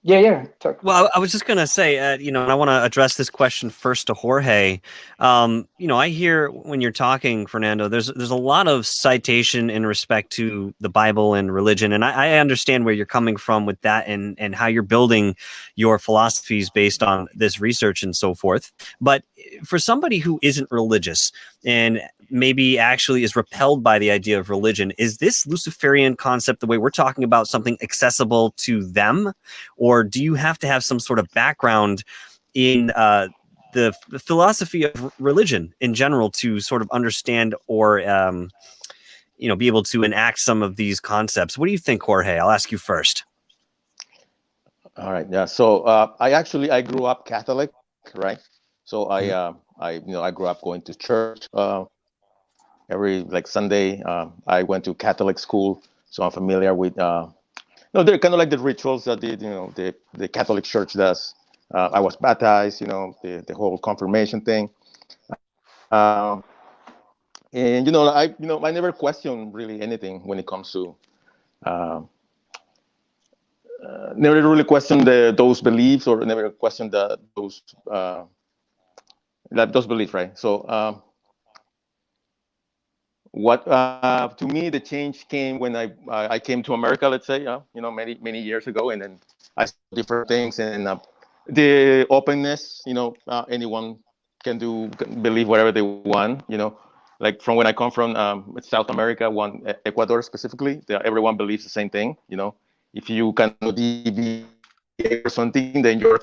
S2: Yeah.
S1: Well, I was just going to say, and I want to address this question first to Jorge. I hear when you're talking, Fernando, there's a lot of citation in respect to the Bible and religion, and I understand where you're coming from with that and how you're building your philosophies based on this research and so forth. But for somebody who isn't religious and maybe actually is repelled by the idea of religion, is this Luciferian concept, the way we're talking about, something accessible to them? Or do you have to have some sort of background in the philosophy of religion in general to sort of understand or, be able to enact some of these concepts? What do you think, Jorge? I'll ask you first.
S3: All right. Yeah. So I grew up Catholic, right? So I grew up going to church every Sunday. I went to Catholic school, so I'm familiar with. They're kind of like the rituals that the Catholic Church does. I was baptized, the whole confirmation thing, and I never questioned really anything when it comes to. Never really questioned those beliefs, or never questioned those beliefs, right? So. What to me the change came when I came to America, let's say, many years ago, and then I saw different things, and the openness, anyone can believe whatever they want, like from when I come from South America, Ecuador specifically, everyone believes the same thing, if you can deviate or something, then you're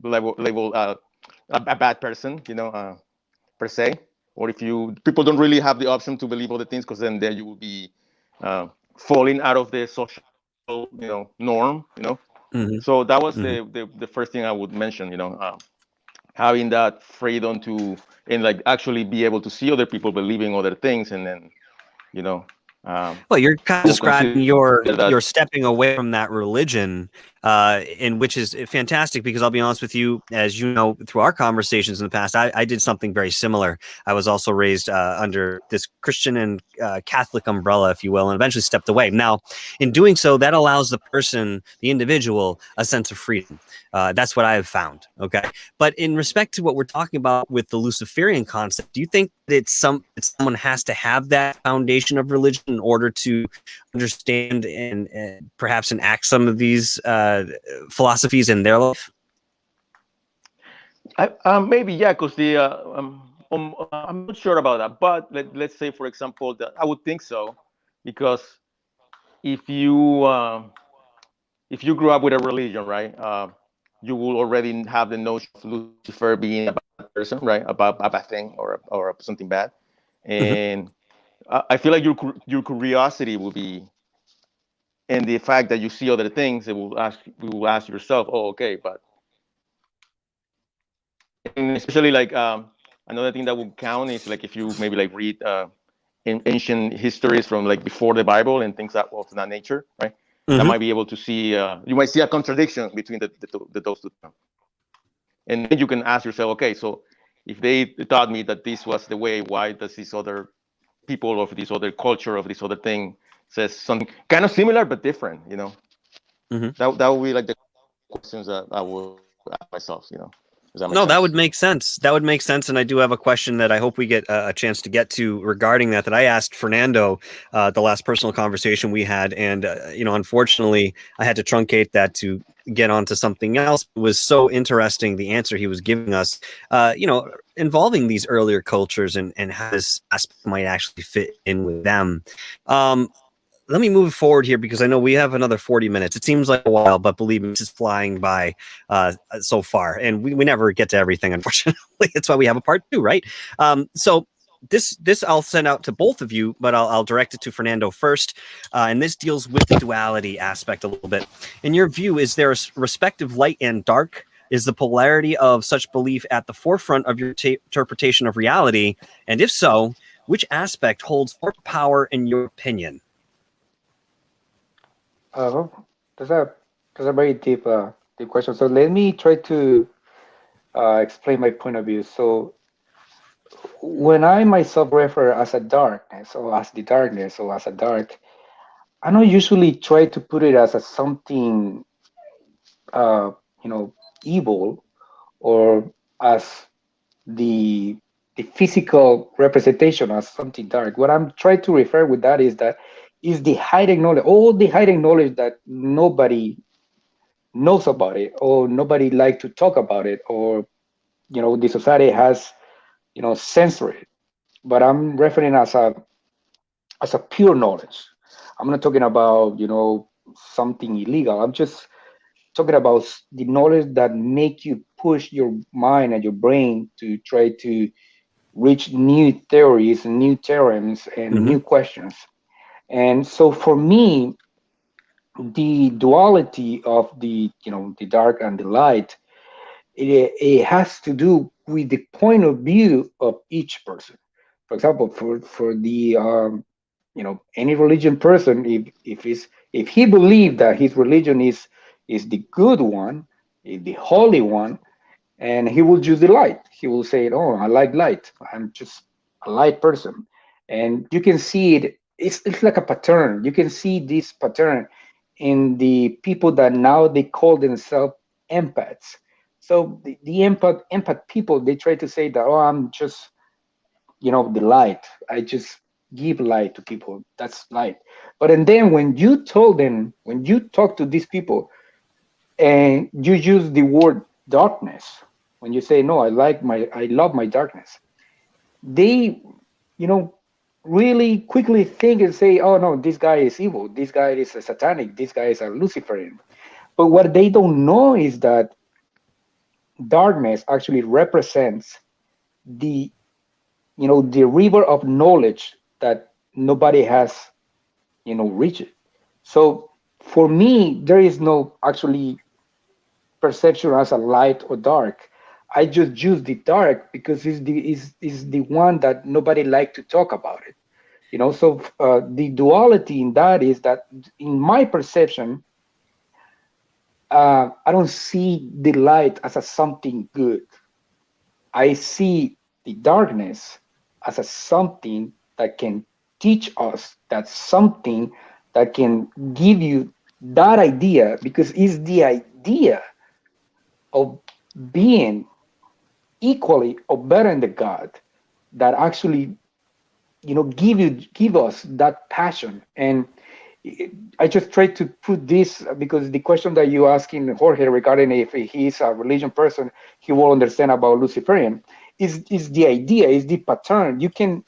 S3: labeled a bad person, per se. Or if people don't really have the option to believe other things, because then you will be falling out of the social, norm,
S1: Mm-hmm.
S3: So that was the first thing I would mention, having that freedom to actually be able to see other people believing other things, and then,
S1: well, you're kind of describing you're stepping away from that religion, and which is fantastic, because I'll be honest with you, as you know, through our conversations in the past, I did something very similar. I was also raised under this Christian and Catholic umbrella, if you will, and eventually stepped away. Now, in doing so, that allows the person, the individual, a sense of freedom. That's what I have found. Okay. But in respect to what we're talking about with the Luciferian concept, do you think that someone has to have that foundation of religion in order to understand and perhaps enact some of these philosophies in their life?
S3: Maybe, yeah, because I'm not sure about that, but let's say, for example, that I would think so, because if you grew up with a religion, right, you will already have the notion of Lucifer being a bad person, right, a bad thing, or something bad, and I feel like your curiosity will be, and the fact that you see other things, you will ask yourself, oh, okay, but, and especially another thing that would count is if you maybe read in ancient histories from before the Bible and things of that nature, right? That might be able to see, you might see a contradiction between those two. And then you can ask yourself, okay, so if they taught me that this was the way, why does this other people of this other culture, of this other thing, says something kind of similar but different, That would be the questions that I would ask myself, Does that make sense?
S1: That would make sense. That would make sense. And I do have a question that I hope we get a chance to get to regarding that I asked Fernando the last personal conversation we had. And, unfortunately, I had to truncate that to, get onto something else. It was so interesting, the answer he was giving us, involving these earlier cultures and how this aspect might actually fit in with them. Let me move forward here because I know we have another 40 minutes. It seems like a while, but believe me, this is flying by so far. And we never get to everything, unfortunately. That's why we have a part 2, right? So this I'll send out to both of you, but I'll direct it to Fernando first. And this deals with the duality aspect a little bit. In your view, is there a respective light and dark? Is the polarity of such belief at the forefront of your interpretation of reality? And if so, which aspect holds more power in your opinion?
S2: That's a very deep question. So let me try to explain my point of view. So when I myself refer as a darkness or as the darkness or as a dark, I don't usually try to put it as a something evil or as the physical representation as something dark. What I'm trying to refer with that is that is the hidden knowledge, all the hidden knowledge that nobody knows about it or nobody like to talk about it, or the society has censored it. But I'm referring as a pure knowledge. I'm not talking about something illegal. I'm just talking about the knowledge that make you push your mind and your brain to try to reach new theories and new theorems and new questions. And so for me, the duality of the dark and the light, it has to do with the point of view of each person. For example, for the any religion person, if he believes that his religion is the good one, is the holy one, and he will choose the light. He will say, "Oh, I like light. I'm just a light person," and you can see it. It's like a pattern. You can see this pattern in the people that now they call themselves empaths. So the empath people, they try to say that, "Oh, I'm just the light. I just give light to people. That's light." But and then when you talk to these people, and you use the word darkness, when you say, "No, I love my darkness," they really quickly think and say, "Oh no, this guy is evil, this guy is a satanic, this guy is a Luciferian." But what they don't know is that darkness actually represents the the river of knowledge that nobody has reached. So for me, there is no actually perception as a light or dark. I just use the dark because it's the one that nobody like to talk about it. So the duality in that is that in my perception, I don't see the light as a something good. I see the darkness as a something that can teach us, that something that can give you that idea, because it's the idea of being equally or better than the God that actually give us that passion. And I just try to put this because the question that you asking Jorge regarding if he's a religion person, he will understand about Luciferian is the idea, is the pattern. You can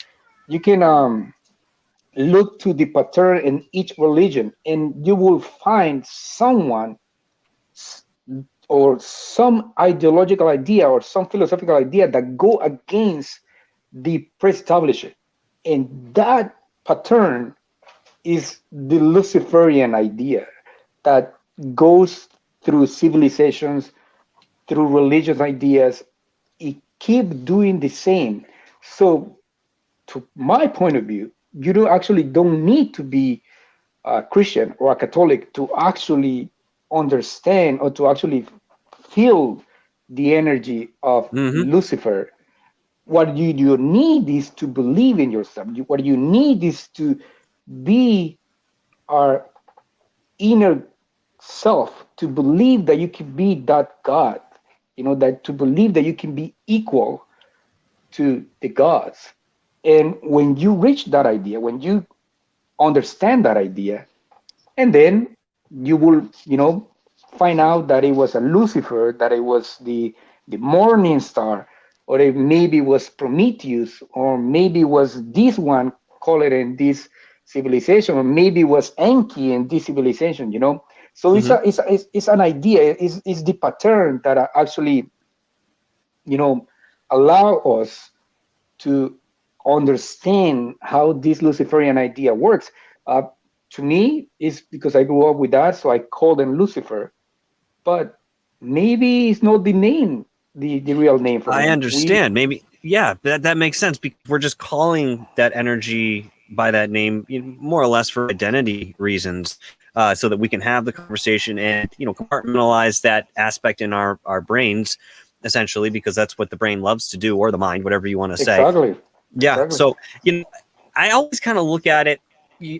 S2: look to the pattern in each religion, and you will find someone or some ideological idea or some philosophical idea that go against the pre-established, and that pattern is the Luciferian idea that goes through civilizations, through religious ideas. It keep doing the same. So, to my point of view, you don't need to be a Christian or a Catholic to actually understand or to actually feel the energy of Lucifer. What you need is to believe in yourself. What you need is to be our inner self, to believe that you can be that God, that to believe that you can be equal to the gods. And when you reach that idea, when you understand that idea, and then you will, find out that it was a Lucifer, that it was the morning star, or it maybe was Prometheus, or maybe was this one call it in this civilization, or maybe was Enki in this civilization, you know. So it's an idea, it's the pattern that actually, you know, allow us to understand how this Luciferian idea works. To me, is because I grew up with that, so I call them Lucifer. But maybe it's not the name, the real name for
S1: I
S2: him.
S1: understand. Maybe, yeah, that makes sense, because we're just calling that energy by that name, more or less for identity reasons, so that we can have the conversation and, compartmentalize that aspect in our brains, essentially, because that's what the brain loves to do, or the mind, whatever you want to say.
S2: Exactly.
S1: Yeah. So, I always kind of look at it.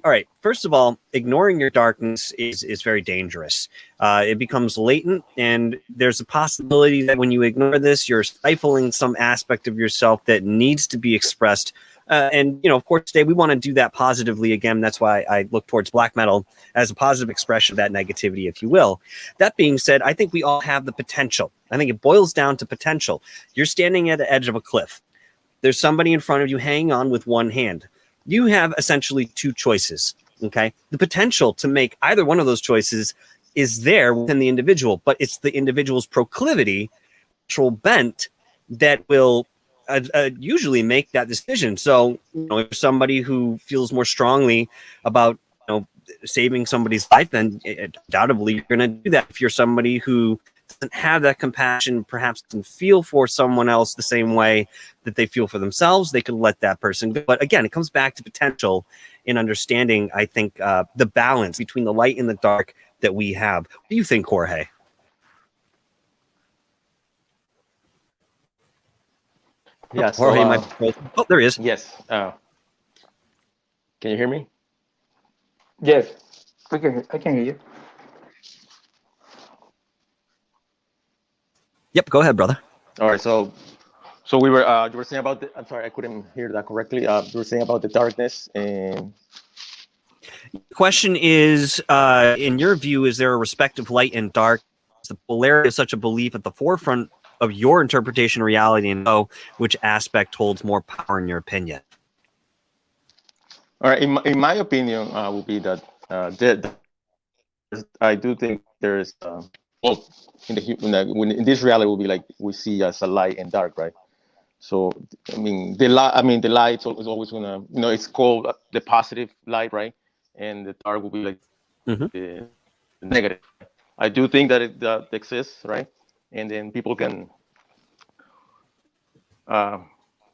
S1: All right. First of all, ignoring your darkness is very dangerous. It becomes latent, and there's a possibility that when you ignore this, you're stifling some aspect of yourself that needs to be expressed. And of course, today we want to do that positively. Again, that's why I look towards black metal as a positive expression of that negativity, if you will. That being said, I think we all have the potential. I think it boils down to potential. You're standing at the edge of a cliff. There's somebody in front of you hanging on with one hand. You have essentially two choices, okay? The potential to make either one of those choices is there within the individual, but it's the individual's proclivity, natural bent, that will usually make that decision. So, if somebody who feels more strongly about, saving somebody's life, then undoubtedly you're going to do that. If you're somebody who doesn't have that compassion, perhaps doesn't feel for someone else the same way that they feel for themselves, they could let that person go. But again, it comes back to potential in understanding, I think, the balance between the light and the dark that we have. What do you think, Jorge?
S3: Yeah. So,
S1: Jorge, there he is.
S3: Yes. Can you hear me?
S2: Yes, I can hear you.
S1: Yep, go ahead, brother.
S3: All right. So we were you were saying about I'm sorry, I couldn't hear that correctly. You were saying about the darkness, and
S1: the question is, in your view, is there a respect of light and dark? Is the polarity of such a belief at the forefront of your interpretation of reality, and which aspect holds more power in your opinion?
S3: all right, in my opinion, would be that I do think there's well, in this reality will be like we see as a light and dark, right? So the light is always gonna, it's called the positive light, right? And the dark will be like the negative. I do think that it exists, right? And then people can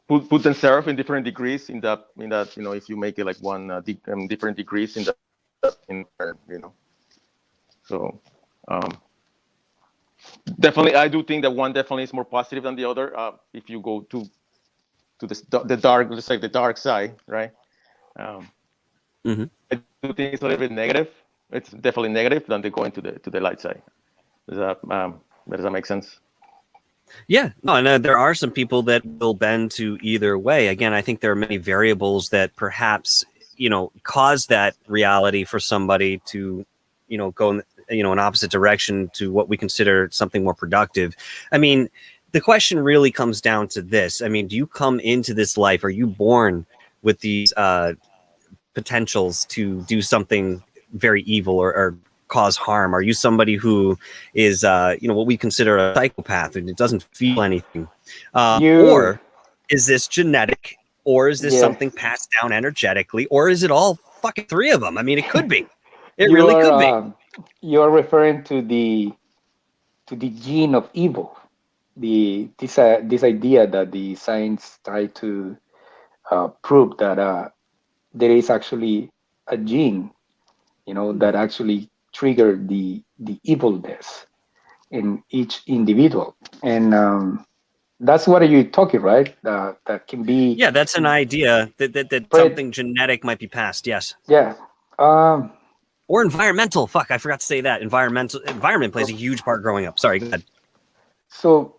S3: put themselves in different degrees in that if you make it like one different degrees in so definitely I do think that one definitely is more positive than the other. If you go to the dark, let's say the dark side, right? I do think it's a little bit negative. It's definitely negative than they go into the light side. Does that make sense?
S1: Yeah, no, and there are some people that will bend to either way. Again, I think there are many variables that perhaps cause that reality for somebody to go in an opposite direction to what we consider something more productive. I mean, the question really comes down to this. I mean, do you come into this life? Are you born with these potentials to do something very evil or cause harm? Are you somebody who is what we consider a psychopath and it doesn't feel anything, or is this genetic, or is this something passed down energetically, or is it all fucking three of them? I mean, it could be. It really could be.
S2: You're referring to the gene of evil, this idea that the science try to prove that there is actually a gene, that actually triggered the evilness in each individual, and that's what you're talking, right? That can be.
S1: Yeah, that's an idea that something genetic might be passed. Yes.
S2: Yeah.
S1: Or environmental. Fuck, I forgot to say that. Environment plays a huge part growing up. Sorry, go ahead.
S2: So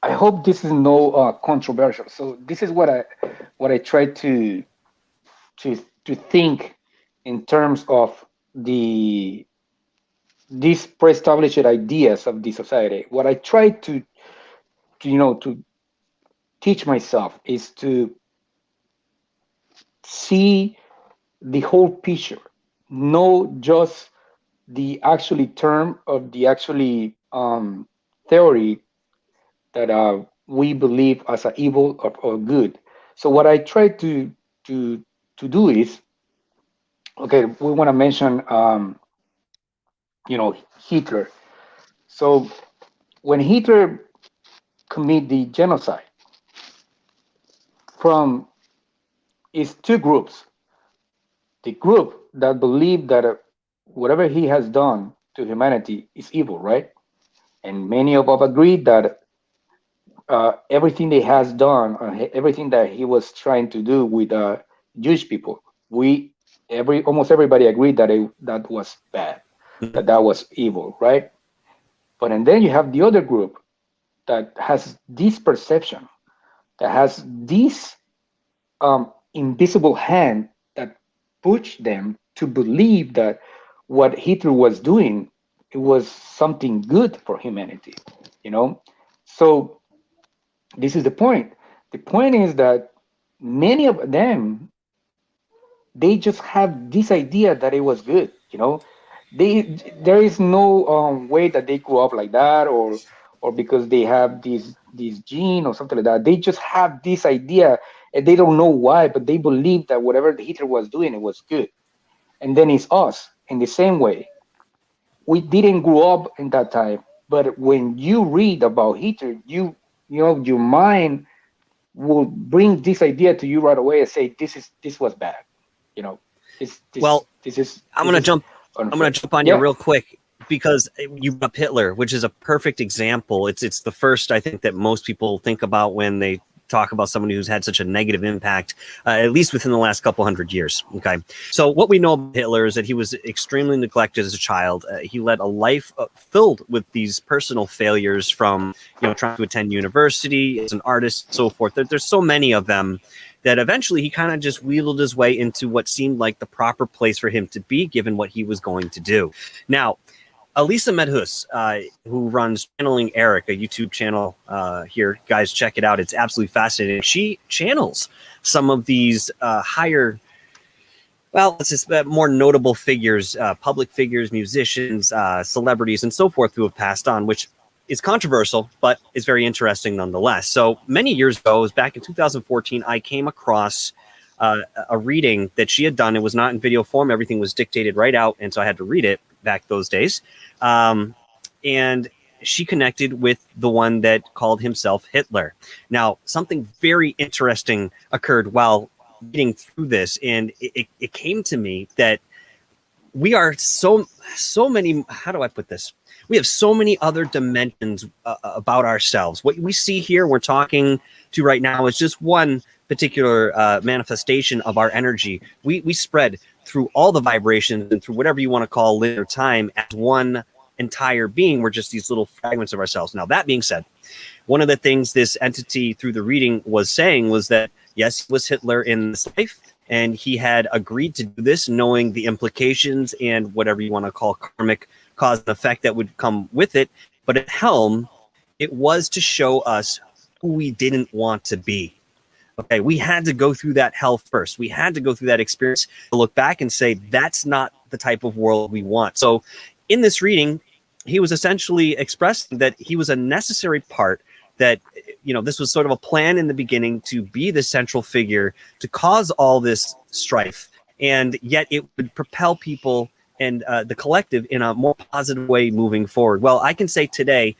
S2: I hope this is no controversial. So this is what I try to think in terms of the these pre-established ideas of the society. What I try to to teach myself is to see the whole picture, not just the actually term of the actually theory that we believe as a evil or good. So what I try to do is, okay, we want to mention Hitler. So when Hitler commit the genocide, from is two groups. The group that believe that whatever he has done to humanity is evil, right? And many of us agree that everything they has done, everything that he was trying to do with Jewish people, almost everybody agreed that that was bad, that was evil, right? But and then you have the other group that has this perception, that has this invisible hand that pushed them to believe that what Hitler was doing, it was something good for humanity, So this is the point. The point is that many of them, they just have this idea that it was good. There is no way that they grew up like that, or because they have this gene or something like that. They just have this idea, and they don't know why, but they believe that whatever Hitler was doing, it was good. And then it's us in the same way. We didn't grow up in that time, but when you read about Hitler, your mind will bring this idea to you right away and say this was bad.
S1: Well,
S2: this is
S1: I'm going to jump on you real quick, because you brought up Hitler, which is a perfect example. It's the first, I think, that most people think about when they talk about somebody who's had such a negative impact, at least within the last couple hundred years. Okay. So what we know about Hitler is that he was extremely neglected as a child. He led a life filled with these personal failures, from, trying to attend university as an artist and so forth. There's so many of them that eventually he kind of just wheeled his way into what seemed like the proper place for him to be, given what he was going to do. Now, Elisa Medhus, who runs Channeling Eric, a YouTube channel here. Guys, check it out. It's absolutely fascinating. She channels some of these higher, let's just more notable figures, public figures, musicians, celebrities, and so forth who have passed on, which is controversial, but is very interesting nonetheless. So many years ago, it was back in 2014, I came across a reading that she had done. It was not in video form. Everything was dictated right out, and so I had to read it back those days. And she connected with the one that called himself Hitler. Now, something very interesting occurred while reading through this, and it came to me that we are so many, how do I put this? We have so many other dimensions about ourselves. What we see here, we're talking to right now, is just one particular manifestation of our energy. We spread through all the vibrations and through whatever you want to call linear time as one entire being. We're just these little fragments of ourselves. Now, that being said, one of the things this entity through the reading was saying was that, yes, he was Hitler in this life, and he had agreed to do this knowing the implications and whatever you want to call karmic cause and effect that would come with it. But at helm, it was to show us who we didn't want to be. Okay, we had to go through that hell first. We had to go through that experience to look back and say, that's not the type of world we want. So in this reading, he was essentially expressing that he was a necessary part, that, this was sort of a plan in the beginning to be the central figure, to cause all this strife, and yet it would propel people and the collective in a more positive way moving forward. Well, I can say today,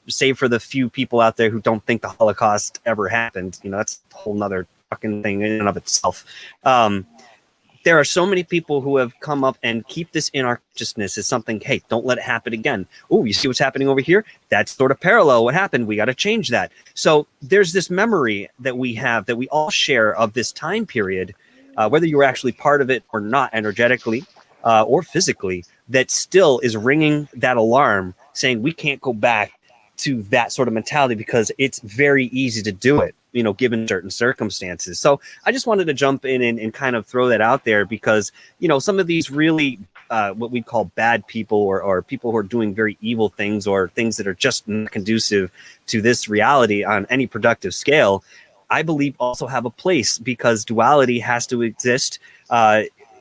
S1: save for the few people out there who don't think the Holocaust ever happened, that's a whole nother fucking thing in and of itself. There are so many people who have come up and keep this in our consciousness as something, hey, don't let it happen again. Oh, you see what's happening over here? That's sort of parallel what happened. We got to change that. So there's this memory that we have, that we all share, of this time period, whether you were actually part of it or not, energetically or physically, that still is ringing that alarm, saying we can't go back to that sort of mentality because it's very easy to do it. given certain circumstances. So I just wanted to jump in and kind of throw that out there because, some of these really what we call bad people or people who are doing very evil things or things that are just not conducive to this reality on any productive scale, I believe also have a place because duality has to exist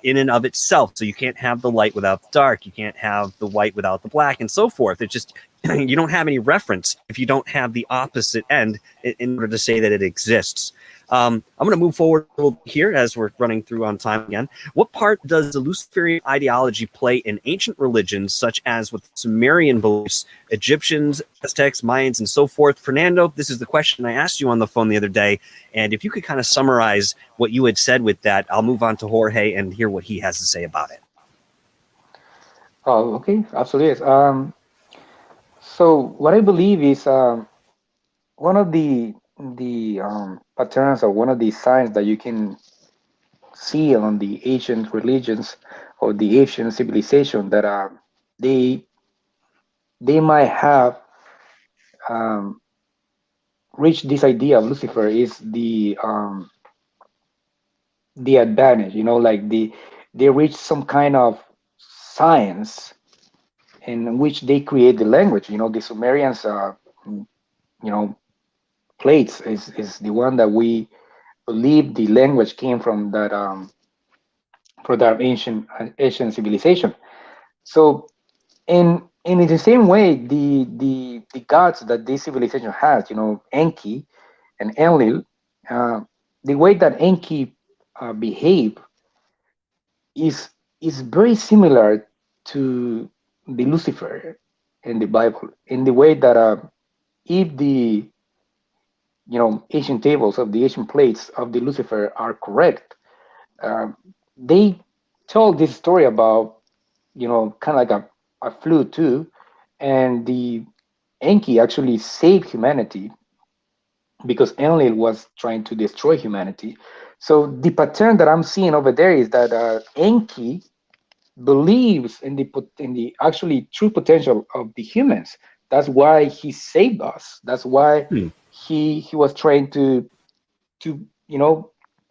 S1: in and of itself. So you can't have the light without the dark. You can't have the white without the black and so forth. It's just, you don't have any reference if you don't have the opposite end in order to say that it exists. I'm going to move forward a little here as we're running through on time again. What part does the Luciferian ideology play in ancient religions, such as with Sumerian beliefs, Egyptians, Aztecs, Mayans, and so forth? Fernando, this is the question I asked you on the phone the other day. And if you could kind of summarize what you had said with that, I'll move on to Jorge and hear what he has to say about it.
S2: Oh, okay, absolutely. Yes. So what I believe is one of the patterns or one of the signs that you can see on the ancient religions or the ancient civilization that they might have reached this idea of Lucifer is the advantage, like they reach some kind of science in which they create the language. The Sumerians, plates is the one that we believe the language came from that ancient civilization. So in the same way, the gods that this civilization has, Enki and Enlil, the way that Enki behave is very similar to the Lucifer in the Bible, in the way that if the ancient tables of the ancient plates of the Lucifer are correct, they told this story about kind of like a flute too, and the Enki actually saved humanity because Enlil was trying to destroy humanity. So the pattern that I'm seeing over there is that Enki believes in the actually true potential of the humans. That's why he saved us. That's why he was trying to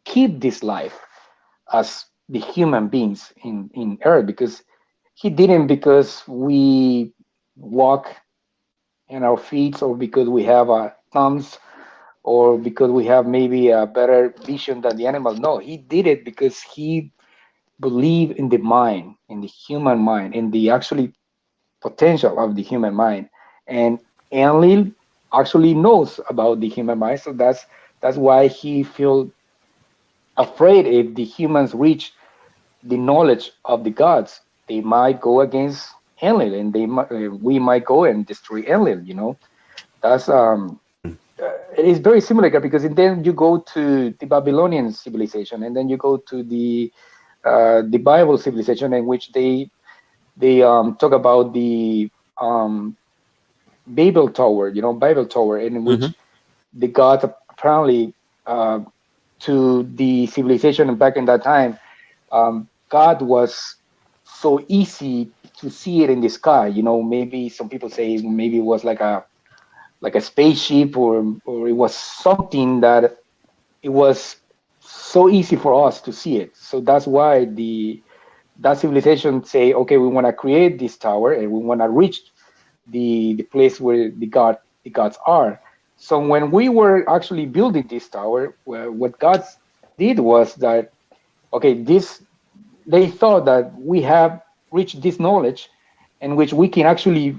S2: keep this life as the human beings in Earth, because he didn't because we walk in our feet or because we have thumbs or because we have maybe a better vision than the animal. No, he did it because he believed in the mind, in the human mind, in the actually potential of the human mind. And Enlil actually knows about the human mind, so that's why he feels afraid if the humans reach the knowledge of the gods, they might go against Enlil, and we might go and destroy Enlil. That's it is very similar because then you go to the Babylonian civilization, and then you go to the Bible civilization, in which they talk about the Babel Tower, Babel Tower, in which the gods apparently to the civilization back in that time, God was so easy to see it in the sky. Maybe some people say maybe it was like a spaceship, or it was something that it was so easy for us to see it. So that's why that civilization say, okay, we want to create this tower and we want to reach the place where the gods are. So when we were actually building this tower, what God did was that, okay, they thought that we have reached this knowledge in which we can actually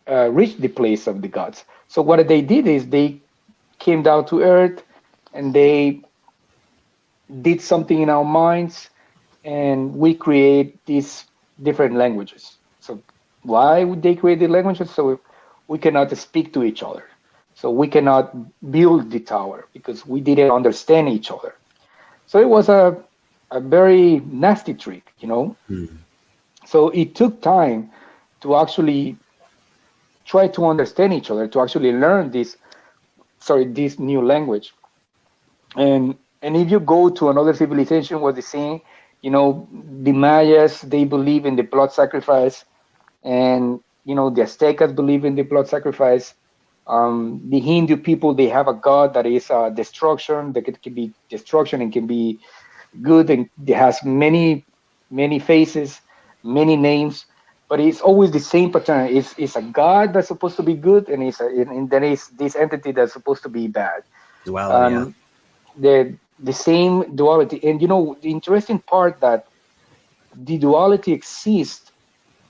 S2: reach the place of the gods. So what they did is they came down to earth and they did something in our minds, and we create these different languages. So why would they create the languages? So we cannot speak to each other. So we cannot build the tower because we didn't understand each other. So it was a very nasty trick, So it took time to actually try to understand each other, to actually learn this new language. And if you go to another civilization, what they saying, the Mayas, they believe in the blood sacrifice, and the Aztecas believe in the blood sacrifice, The Hindu people, they have a god that is destruction. That can be destruction and can be good, and it has many faces, many names, but it's always the same pattern. It's a god that's supposed to be good, and and then it's this entity that's supposed to be bad.
S1: Duality, yeah.
S2: The same duality, and the interesting part that the duality exists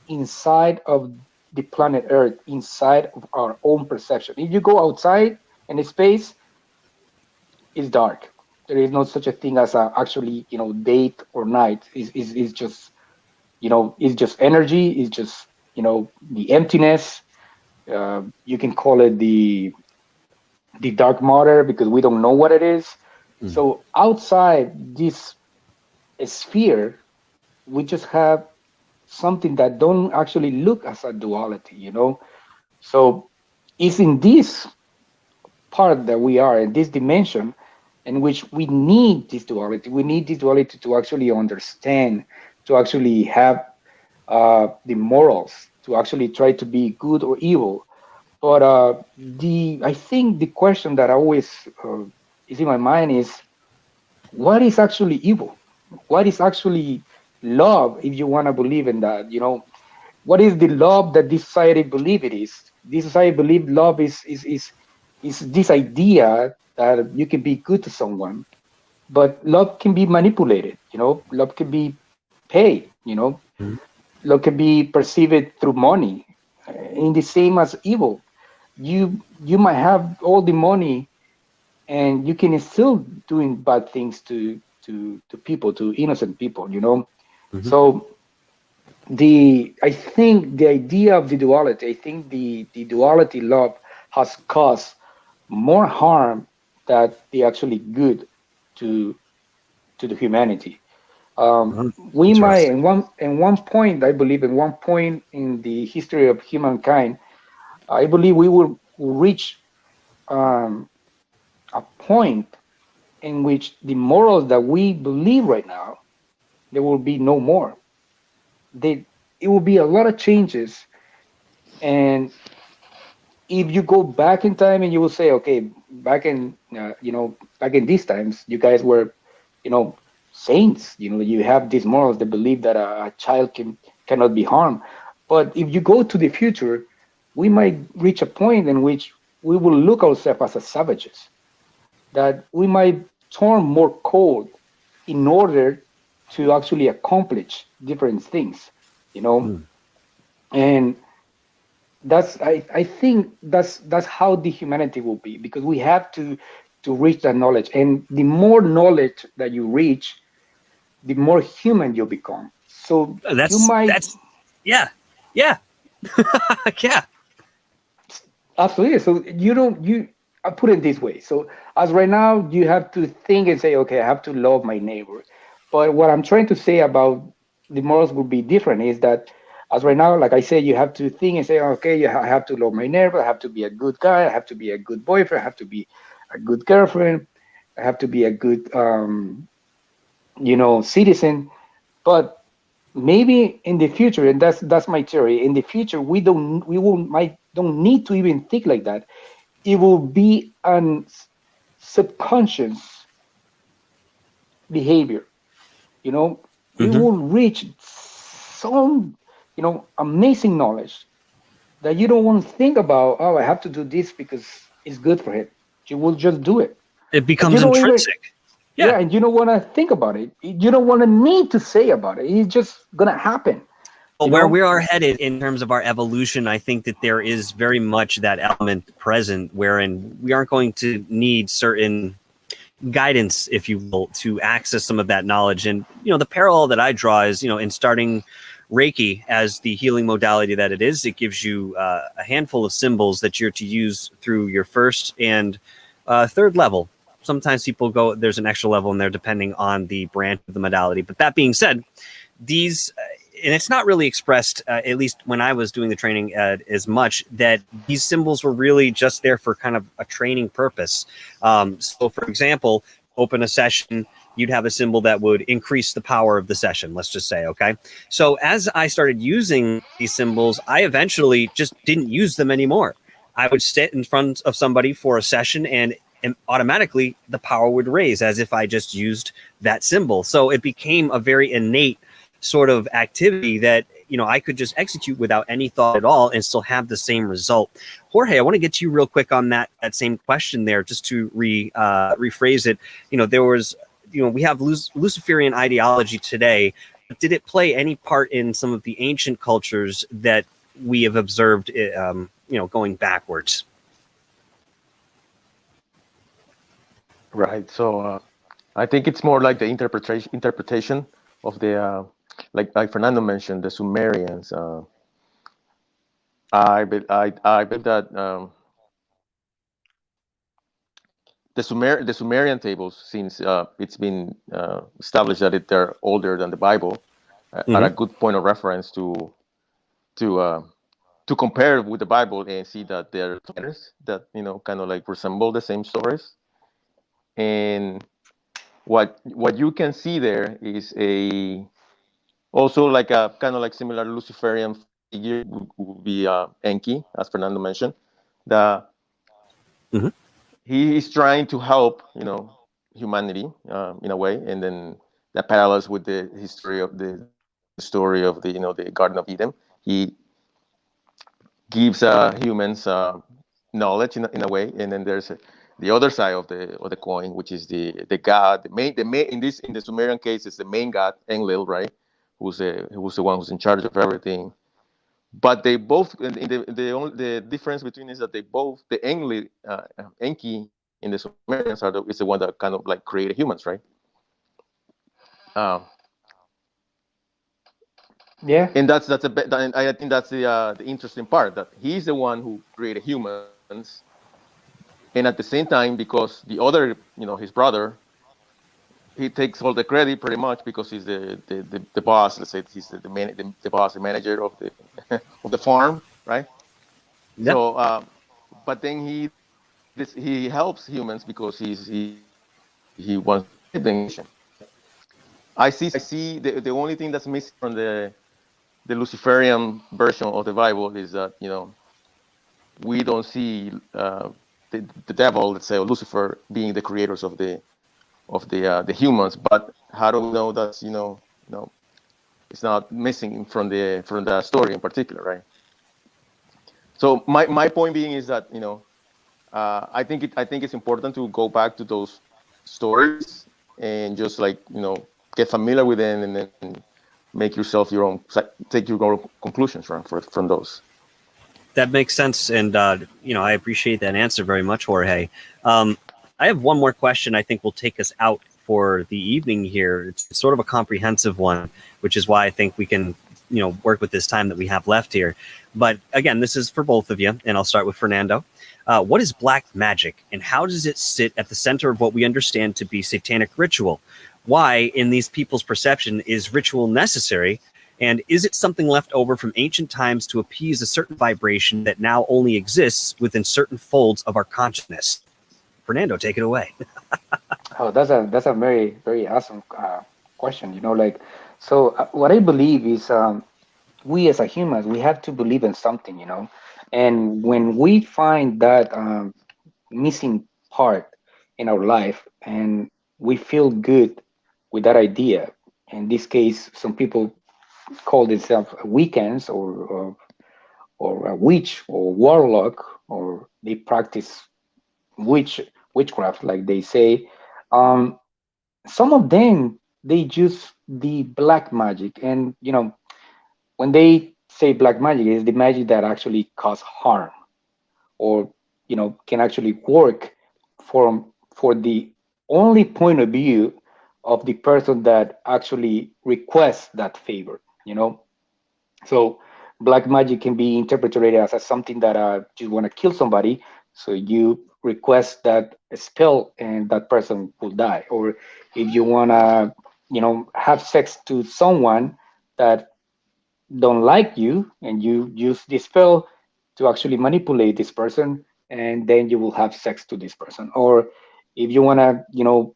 S2: inside of the planet Earth, inside of our own perception. If you go outside in space, it's dark. There is no such a thing as actually, day or night. Is just, it's just energy. It's just, the emptiness. You can call it the dark matter because we don't know what it is. So outside this sphere, we just have something that don't actually look as a duality. So it's in this part that we are in this dimension in which we need this duality. We need this duality to actually understand, to actually have the morals, to actually try to be good or evil. But I think the question that always is in my mind is, what is actually evil? What is actually love, if you want to believe in that? What is the love that this society believe it is? This society believe love is this idea that you can be good to someone, but love can be manipulated. Love can be paid. Love can be perceived through money. In the same as evil, you might have all the money, and you can still doing bad things to people, to innocent people. So I think the idea of the duality, I think the duality love has caused more harm than the actually good to the humanity. We might in one point, I believe, in one point in the history of humankind, I believe we will reach a point in which the morals that we believe right now, there will be no more. It will be a lot of changes, and if you go back in time and you will say, okay, back in back in these times, you guys were, saints. You have these morals that believe that a child cannot be harmed. But if you go to the future, we might reach a point in which we will look ourselves as savages, that we might turn more cold in order to actually accomplish different things, and I think that's how the humanity will be, because we have to reach that knowledge, and the more knowledge that you reach, the more human you become. So
S1: yeah yeah.
S2: Absolutely. So I put it this way. So as right now, you have to think and say, okay, I have to love my neighbor. But what I'm trying to say about the morals will be different is that as right now, like I said, you have to think and say, okay, I have to love my neighbor. I have to be a good guy. I have to be a good boyfriend. I have to be a good girlfriend. I have to be a good, citizen. But maybe in the future, and that's my theory, in the future, we don't need to even think like that. It will be an subconscious behavior. We will reach some, amazing knowledge that you don't want to think about. Oh, I have to do this because it's good for him. You will just do it.
S1: It becomes intrinsic.
S2: Yeah, and you don't want to think about it. You don't want to need to say about it. It's just gonna happen.
S1: Well, where we are headed in terms of our evolution, I think that there is very much that element present wherein we aren't going to need certain guidance, if you will, to access some of that knowledge. And, the parallel that I draw is, in starting Reiki as the healing modality that it is, it gives you a handful of symbols that you're to use through your first and third level. Sometimes people there's an extra level in there depending on the branch of the modality. But that being said, these, and it's not really expressed, at least when I was doing the training as much, that these symbols were really just there for kind of a training purpose. So for example, open a session, you'd have a symbol that would increase the power of the session, let's just say, okay? So as I started using these symbols, I eventually just didn't use them anymore. I would sit in front of somebody for a session, and automatically the power would raise as if I just used that symbol. So it became a very innate sort of activity that, you know, I could just execute without any thought at all and still have the same result. Jorge, I want to get to you real quick on that same question there, just to rephrase it. You know, there was, you know, we have Luciferian ideology today. Did it play any part in some of the ancient cultures that we have observed, you know, going backwards?
S3: Right. So I think it's more like the interpretation of the like Fernando mentioned, the Sumerians. I bet that the Sumerian tables, since it's been established that they're older than the Bible, are a good point of reference to compare with the Bible and see that they're letters that, you know, kind of like resemble the same stories. And what you can see there is also like a kind of like similar Luciferian figure would be Enki, as Fernando mentioned. He is trying to help, you know, humanity in a way, and then that parallels with the history of the you know, the Garden of Eden. He gives humans knowledge in a way, and then there's the other side of the coin, which is the god, the main in the Sumerian case is the main god Enlil, right? Who's the one who's in charge of everything. But they both, the difference between is that they both, the Enlil, Enki in the Sumerians is the one that kind of like created humans, right?
S2: Yeah.
S3: And that's a bit, and I think that's the interesting part, that he's the one who created humans, and at the same time, because the other, you know, his brother, he takes all the credit pretty much because he's the boss. Let's say he's the boss, the manager of the of the farm, right?
S1: Yeah.
S3: So, but then he helps humans because he wants to save the nation, right? I see the only thing that's missing from the Luciferian version of the Bible is that, you know, we don't see the devil, let's say, or Lucifer, being the creators of the humans. But how do we know that's, you know, it's not missing from the story in particular, right? So my point being is that, you know, I think it's important to go back to those stories and just, like, you know, get familiar with them, and then make yourself take your own conclusions from those.
S1: That makes sense, and you know, I appreciate that answer very much, Jorge. I have one more question. I think will take us out for the evening here. It's sort of a comprehensive one, which is why I think we can, you know, work with this time that we have left here. But again, this is for both of you, and I'll start with Fernando. What is black magic, and how does it sit at the center of what we understand to be satanic ritual? Why, in these people's perception, is ritual necessary? And is it something left over from ancient times to appease a certain vibration that now only exists within certain folds of our consciousness? Fernando, take it away.
S2: Oh, that's a very very awesome question. You know, like, so what I believe is, we as a humans, we have to believe in something. You know, and when we find that missing part in our life, and we feel good with that idea. In this case, some people call themselves weekends, or a witch or warlock, or they practice witchcraft, like they say. Um, some of them, they use the black magic, and you know, when they say black magic, is the magic that actually cause harm, or you know, can actually work for the only point of view of the person that actually requests that favor. You know, so black magic can be interpreted as something that you want to kill somebody, so you request that spell and that person will die. Or if you want to, you know, have sex to someone that don't like you, and you use this spell to actually manipulate this person, and then you will have sex to this person. Or if you want to, you know,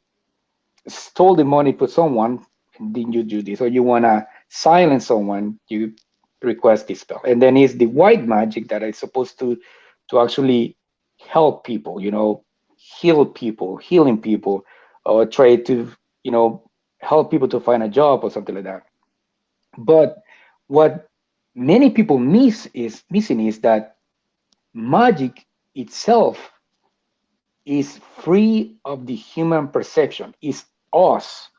S2: stole the money for someone, and then you do this. Or you want to silence someone, you request this spell. And then is the white magic that is supposed to actually help people, heal people, healing people, or try to, help people to find a job or something like that. But what many people missing is that magic itself is free of the human perception. It's us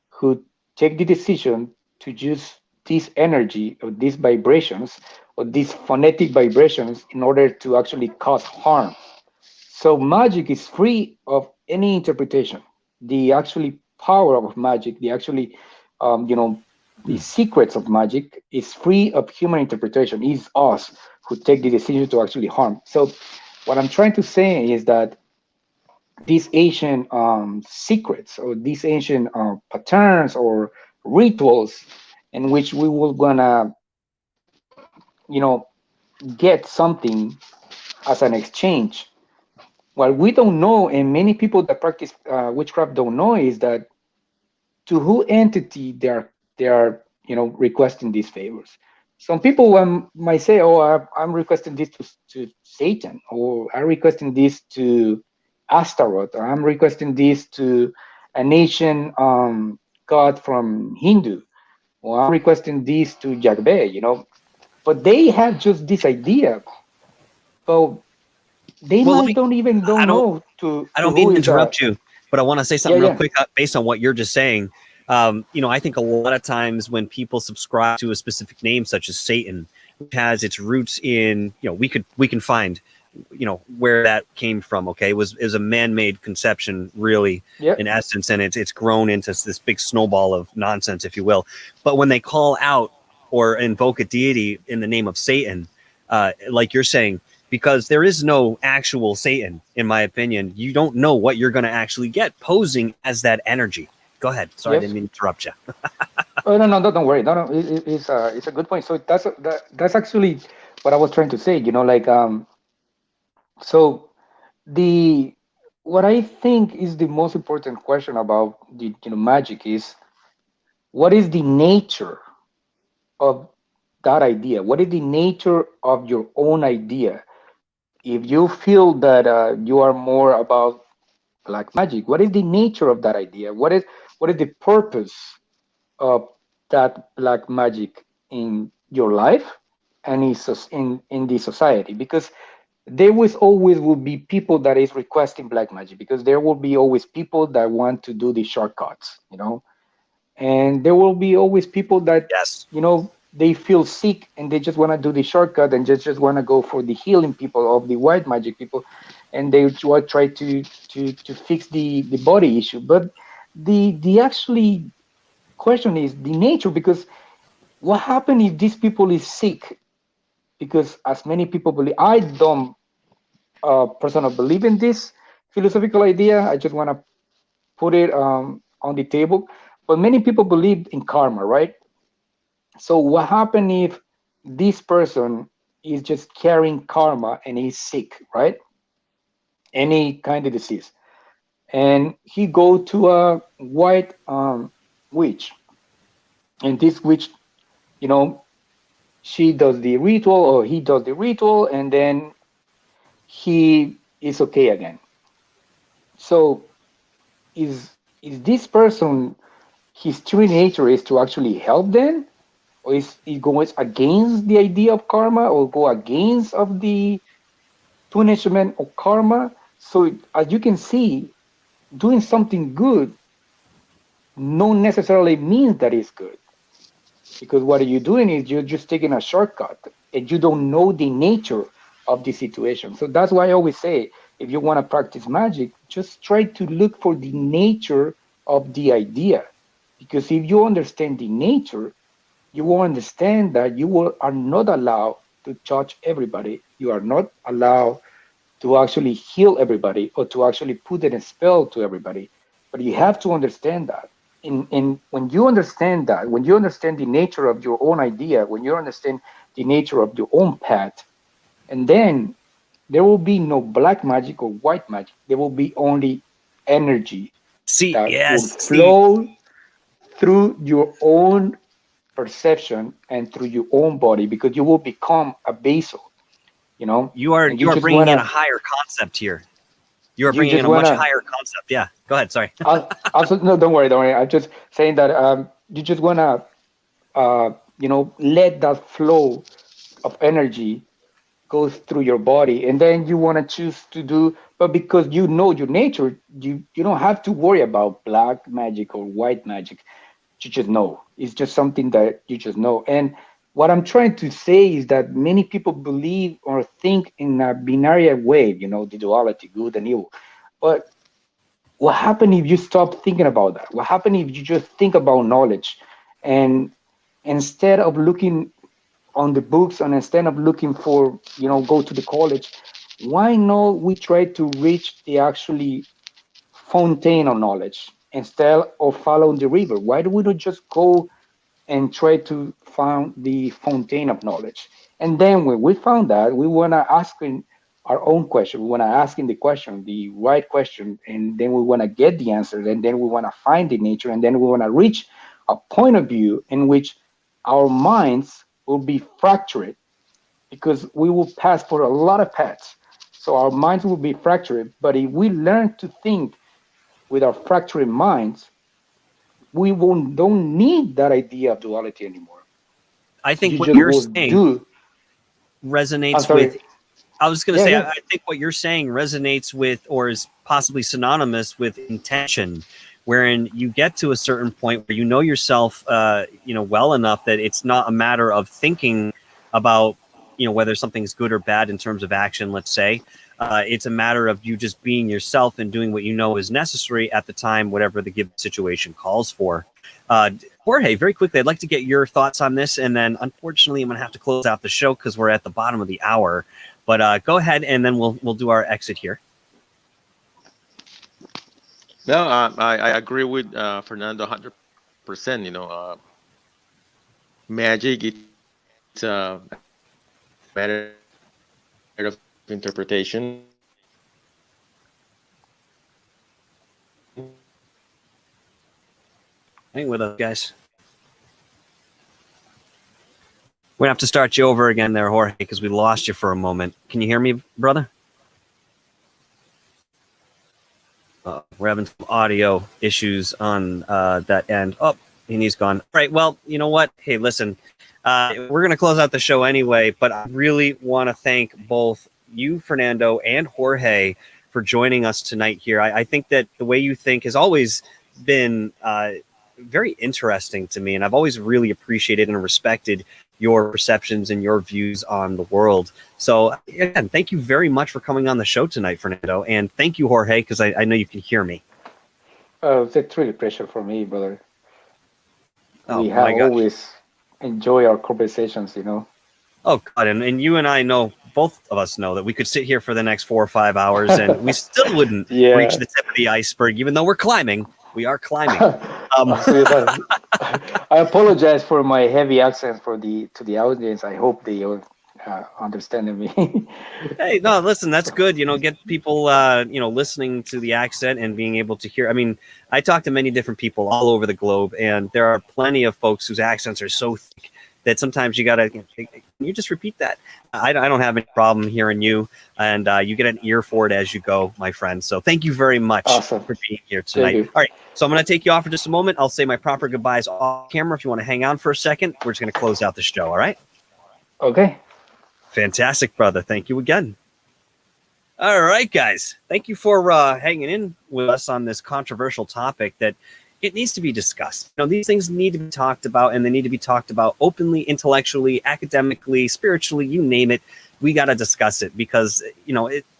S2: who take the decision to use this energy or these vibrations or these phonetic vibrations in order to actually cause harm. So magic is free of any interpretation. The actually power of magic, the actually, the secrets of magic is free of human interpretation. It's us who take the decision to actually harm. So what I'm trying to say is that these ancient secrets or these ancient patterns or rituals in which we will gonna, get something as an exchange. What we don't know, and many people that practice witchcraft don't know, is that to who entity they are requesting these favors. Some people might say, "Oh, I'm requesting this to Satan," or "I'm requesting this to Astaroth," or "I'm requesting this to a nation god from Hindu," or "I'm requesting this to Yahweh." But they have just this idea, but they
S1: Well,
S2: might don't
S1: I don't
S2: know to
S1: I don't
S2: who
S1: mean to
S2: is
S1: interrupt you, but I want to say
S2: yeah,
S1: something real
S2: yeah.
S1: quick based on what you're just saying. I think a lot of times when people subscribe to a specific name, such as Satan, which has its roots in, we can find, where that came from. Okay, it was a man-made conception, really,
S2: Yeah.
S1: in essence, and it's grown into this big snowball of nonsense, if you will. But when they call out or invoke a deity in the name of Satan, like you're saying, because there is no actual Satan, in my opinion. You don't know what you're going to actually get posing as that energy. Go ahead. Sorry, I
S2: Yes.
S1: didn't mean to interrupt you.
S2: Oh, no, no, don't worry. No, no, it's a good point. So that's actually what I was trying to say. So the what I think is the most important question about the magic is, what is the nature of that idea? What is the nature of your own idea? If you feel that you are more about black magic, what is the nature of that idea? What is the purpose of that black magic in your life and in the society? Because there was always will be people that is requesting black magic, because there will be always people that want to do the shortcuts, and there will be always people that
S1: Yes.
S2: they feel sick and they just want to do the shortcut and just want to go for the healing people of the white magic people, and they will try to fix the body issue. But the actually question is the nature, because what happens if these people is sick? Because as many people believe, I don't personally believe in this philosophical idea. I just want to put it on the table. But many people believe in karma, right? So what happens if this person is just carrying karma and he's sick, right? Any kind of disease, and he go to a white witch, and this witch, you know, she does the ritual or he does the ritual, and then he is okay again. So is this person, his true nature is to actually help them, or is he goes against the idea of karma, or go against of the punishment of karma? So as you can see, doing something good not necessarily means that it's good, because what you're doing is you're just taking a shortcut and you don't know the nature of the situation. So that's why I always say, if you want to practice magic, just try to look for the nature of the idea, because if you understand the nature, you will understand that are not allowed to touch everybody. You are not allowed to actually heal everybody or to actually put in a spell to everybody. But you have to understand that. And when you understand that, when you understand the nature of your own idea, when you understand the nature of your own path, and then there will be no black magic or white magic. There will be only energy
S1: See,
S2: that will
S1: yes. See,
S2: flow through your own perception and through your own body, because you will become a vessel. you know.
S1: You are
S2: And you just
S1: bringing in
S2: wanna,
S1: a higher concept here. You are
S2: you
S1: bringing
S2: just
S1: in a much
S2: wanna.
S1: higher concept. Yeah, go ahead. Sorry.
S2: Also, no, don't worry, don't worry. I'm just saying that you just wanna, let that flow of energy goes through your body, and then you want to choose to do, but because you know your nature, you don't have to worry about black magic or white magic. You just know. It's just something that you just know. And what I'm trying to say is that many people believe or think in a binary way, the duality, good and evil. But what happened if you stop thinking about that? What happened if you just think about knowledge, and instead of looking on the books, and instead of looking for, go to the college, why not we try to reach the actually fountain of knowledge instead of following the river? Why do we not just go and try to find the fountain of knowledge? And then when we found that, we want to ask our own question. We want to ask in the question, the right question, and then we want to get the answer, and then we want to find the nature, and then we want to reach a point of view in which our minds will be fractured, because we will pass for a lot of paths. So our minds will be fractured, but if we learn to think with our fractured minds, we don't need that idea of duality anymore.
S1: I think
S2: You
S1: what
S2: just
S1: you're
S2: will
S1: saying
S2: do. I'm
S1: resonates with.
S2: sorry.
S1: I was going to
S2: Yeah,
S1: say,
S2: yeah.
S1: I think what you're saying resonates with, or is possibly synonymous with, intention, wherein you get to a certain point where you know yourself, well enough that it's not a matter of thinking about, whether something's good or bad in terms of action. Let's say, it's a matter of you just being yourself and doing what you know is necessary at the time, whatever the given situation calls for. Jorge, very quickly, I'd like to get your thoughts on this, and then unfortunately, I'm going to have to close out the show because we're at the bottom of the hour. But go ahead, and then we'll do our exit here.
S3: No, I agree with Fernando 100%. Magic, it's a matter of interpretation.
S1: Hang with us, guys. We're gonna have to start you over again there, Jorge, because we lost you for a moment. Can you hear me, brother? We're having some audio issues on that end. Oh, and he's gone. All right, well, you know what? Hey, listen, we're going to close out the show anyway, but I really want to thank both you, Fernando, and Jorge for joining us tonight here. I think that the way you think has always been very interesting to me, and I've always really appreciated and respected your perceptions and your views on the world. So again, thank you very much for coming on the show tonight, Fernando, and thank you, Jorge, because I know you can hear me.
S2: It's really a pleasure for me, brother.
S1: Oh
S2: We have
S1: my gosh.
S2: always enjoyed our conversations,
S1: Oh God, and you and I know, both of us know, that we could sit here for the next 4 or 5 hours and we still wouldn't reach the tip of the iceberg, even though we're climbing. We are climbing.
S2: I apologize for my heavy accent to the audience. I hope they understand me.
S1: Hey, no, listen, that's good. Get people, listening to the accent and being able to hear. I mean, I talk to many different people all over the globe, and there are plenty of folks whose accents are so thick that sometimes you gotta. Can you just repeat that? I don't have any problem hearing you, and you get an ear for it as you go, my friend. So thank you very much
S2: Awesome.
S1: for being here tonight. All right, so I'm going to take you off for just a moment. I'll say my proper goodbyes off camera. If you want to hang on for a second, we're just going to close out the show. All right.
S2: Okay.
S1: Fantastic, brother. Thank you again. All right, guys. Thank you for hanging in with us on this controversial topic that it needs to be discussed. These things need to be talked about, and they need to be talked about openly, intellectually, academically, spiritually, you name it. We got to discuss it because,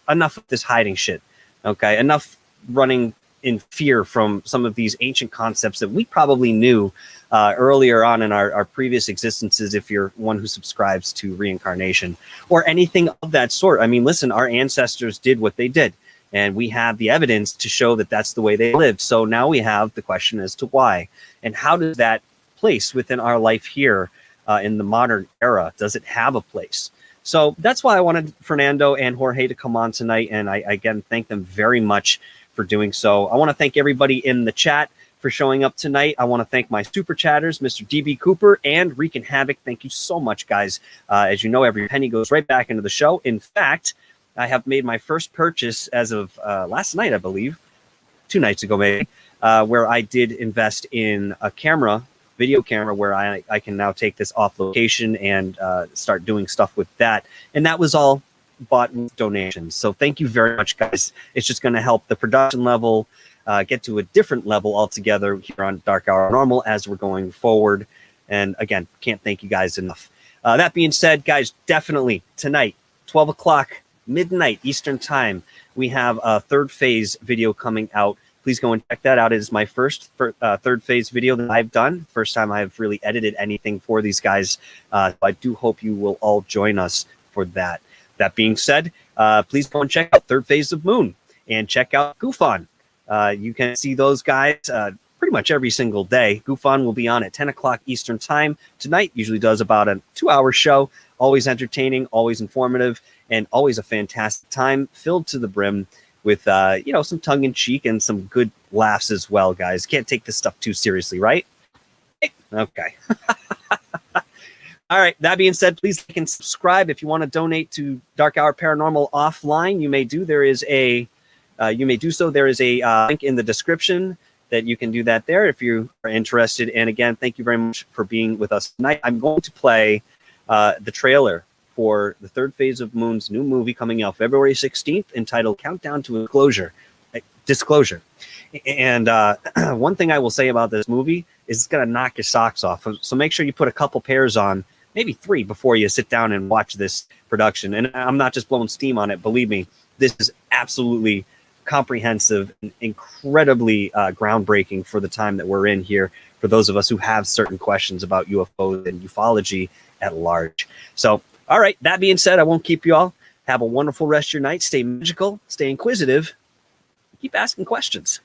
S1: enough of this hiding shit. Okay. Enough running in fear from some of these ancient concepts that we probably knew earlier on in our previous existences, if you're one who subscribes to reincarnation or anything of that sort. I mean, listen, our ancestors did what they did, and we have the evidence to show that that's the way they lived. So now we have the question as to why, and how does that place within our life here in the modern era? Does it have a place? So that's why I wanted Fernando and Jorge to come on tonight, and I again thank them very much for doing so. I want to thank everybody in the chat for showing up tonight. I want to thank my super chatters, Mr. DB Cooper and Wreakin' Havoc. Thank you so much, guys. As you know, every penny goes right back into the show. In fact, I have made my first purchase as of last night, I believe, 2 nights ago maybe, where I did invest in a camera, video camera, where I can now take this off location and start doing stuff with that. And that was all bought with donations. So thank you very much, guys. It's just going to help the production level get to a different level altogether here on Dark Hour Normal as we're going forward. And again, can't thank you guys enough. That being said, guys, definitely tonight, 12 o'clock, midnight Eastern time, we have a third phase video coming out. Please go and check that out. It is my first third phase video that I've done. First time I've really edited anything for these guys. I do hope you will all join us for that. That being said, please go and check out Third Phase of Moon and check out Goof On. You can see those guys pretty much every single day. Goof On will be on at 10 o'clock Eastern time tonight. Usually does about a 2-hour show. Always entertaining, always informative, and always a fantastic time filled to the brim with, some tongue-in-cheek and some good laughs as well, guys. Can't take this stuff too seriously, right? Okay. All right. That being said, please like and subscribe. If you want to donate to Dark Hour Paranormal offline, you may do. There is a, you may do so. There is a link in the description that you can do that there if you are interested. And again, thank you very much for being with us tonight. I'm going to play the trailer for the Third Phase of Moon's new movie coming out February 16th, entitled Countdown to Disclosure. And one thing I will say about this movie is it's going to knock your socks off. So make sure you put a couple pairs on, maybe 3, before you sit down and watch this production. And I'm not just blowing steam on it. Believe me, this is absolutely comprehensive and incredibly groundbreaking for the time that we're in here, for those of us who have certain questions about UFOs and ufology at large. So, all right, that being said, I won't keep you all. Have a wonderful rest of your night. Stay magical, stay inquisitive, keep asking questions.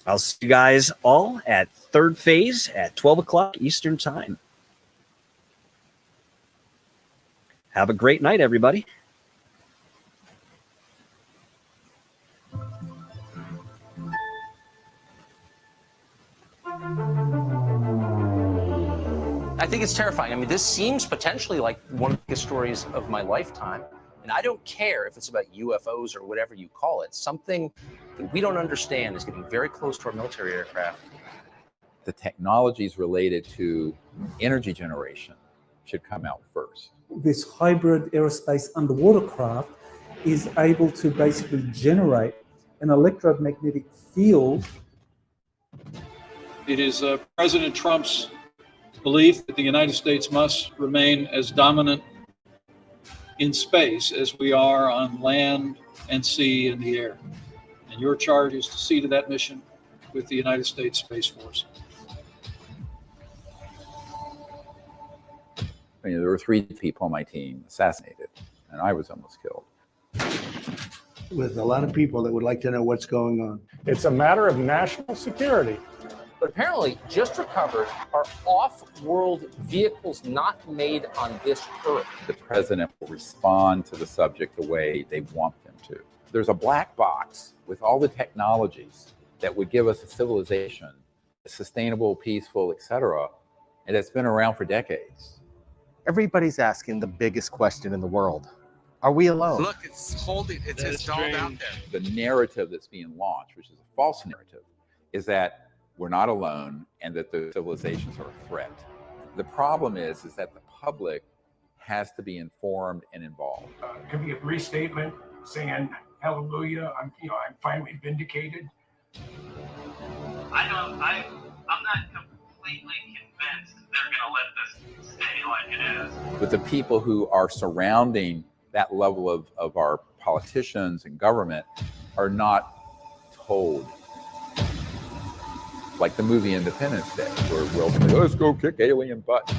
S1: I'll see you guys all at Third Phase at 12 o'clock Eastern time. Have a great night, everybody.
S4: I think it's terrifying. I mean, this seems potentially like one of the biggest stories of my lifetime. And I don't care if it's about UFOs or whatever you call it. Something that we don't understand is getting very close to our military aircraft.
S5: The technologies related to energy generation should come out first.
S6: This hybrid aerospace underwater craft is able to basically generate an electromagnetic field.
S7: It is President Trump's belief that the United States must remain as dominant in space as we are on land and sea and the air. And your charge is to see to that mission with the United States Space Force.
S5: There were 3 people on my team assassinated, and I was almost killed.
S8: With a lot of people that would like to know what's going on.
S9: It's a matter of national security.
S4: But apparently, just recovered are off-world vehicles not made on this Earth.
S5: The president will respond to the subject the way they want them to. There's a black box with all the technologies that would give us a civilization, sustainable, peaceful, etc., and it's been around for decades.
S10: Everybody's asking the biggest question in the world. Are we alone?
S11: Look, it's all out there.
S5: The narrative that's being launched, which is a false narrative, is that we're not alone and that the civilizations are a threat. The problem is that the public has to be informed and involved.
S9: Could be a brief statement saying, hallelujah, I'm finally vindicated.
S11: I'm not completely convinced they're going to let this stay like it is.
S5: But the people who are surrounding that level of our politicians and government are not told. Like the movie Independence Day, where Will said, let's go kick alien butt.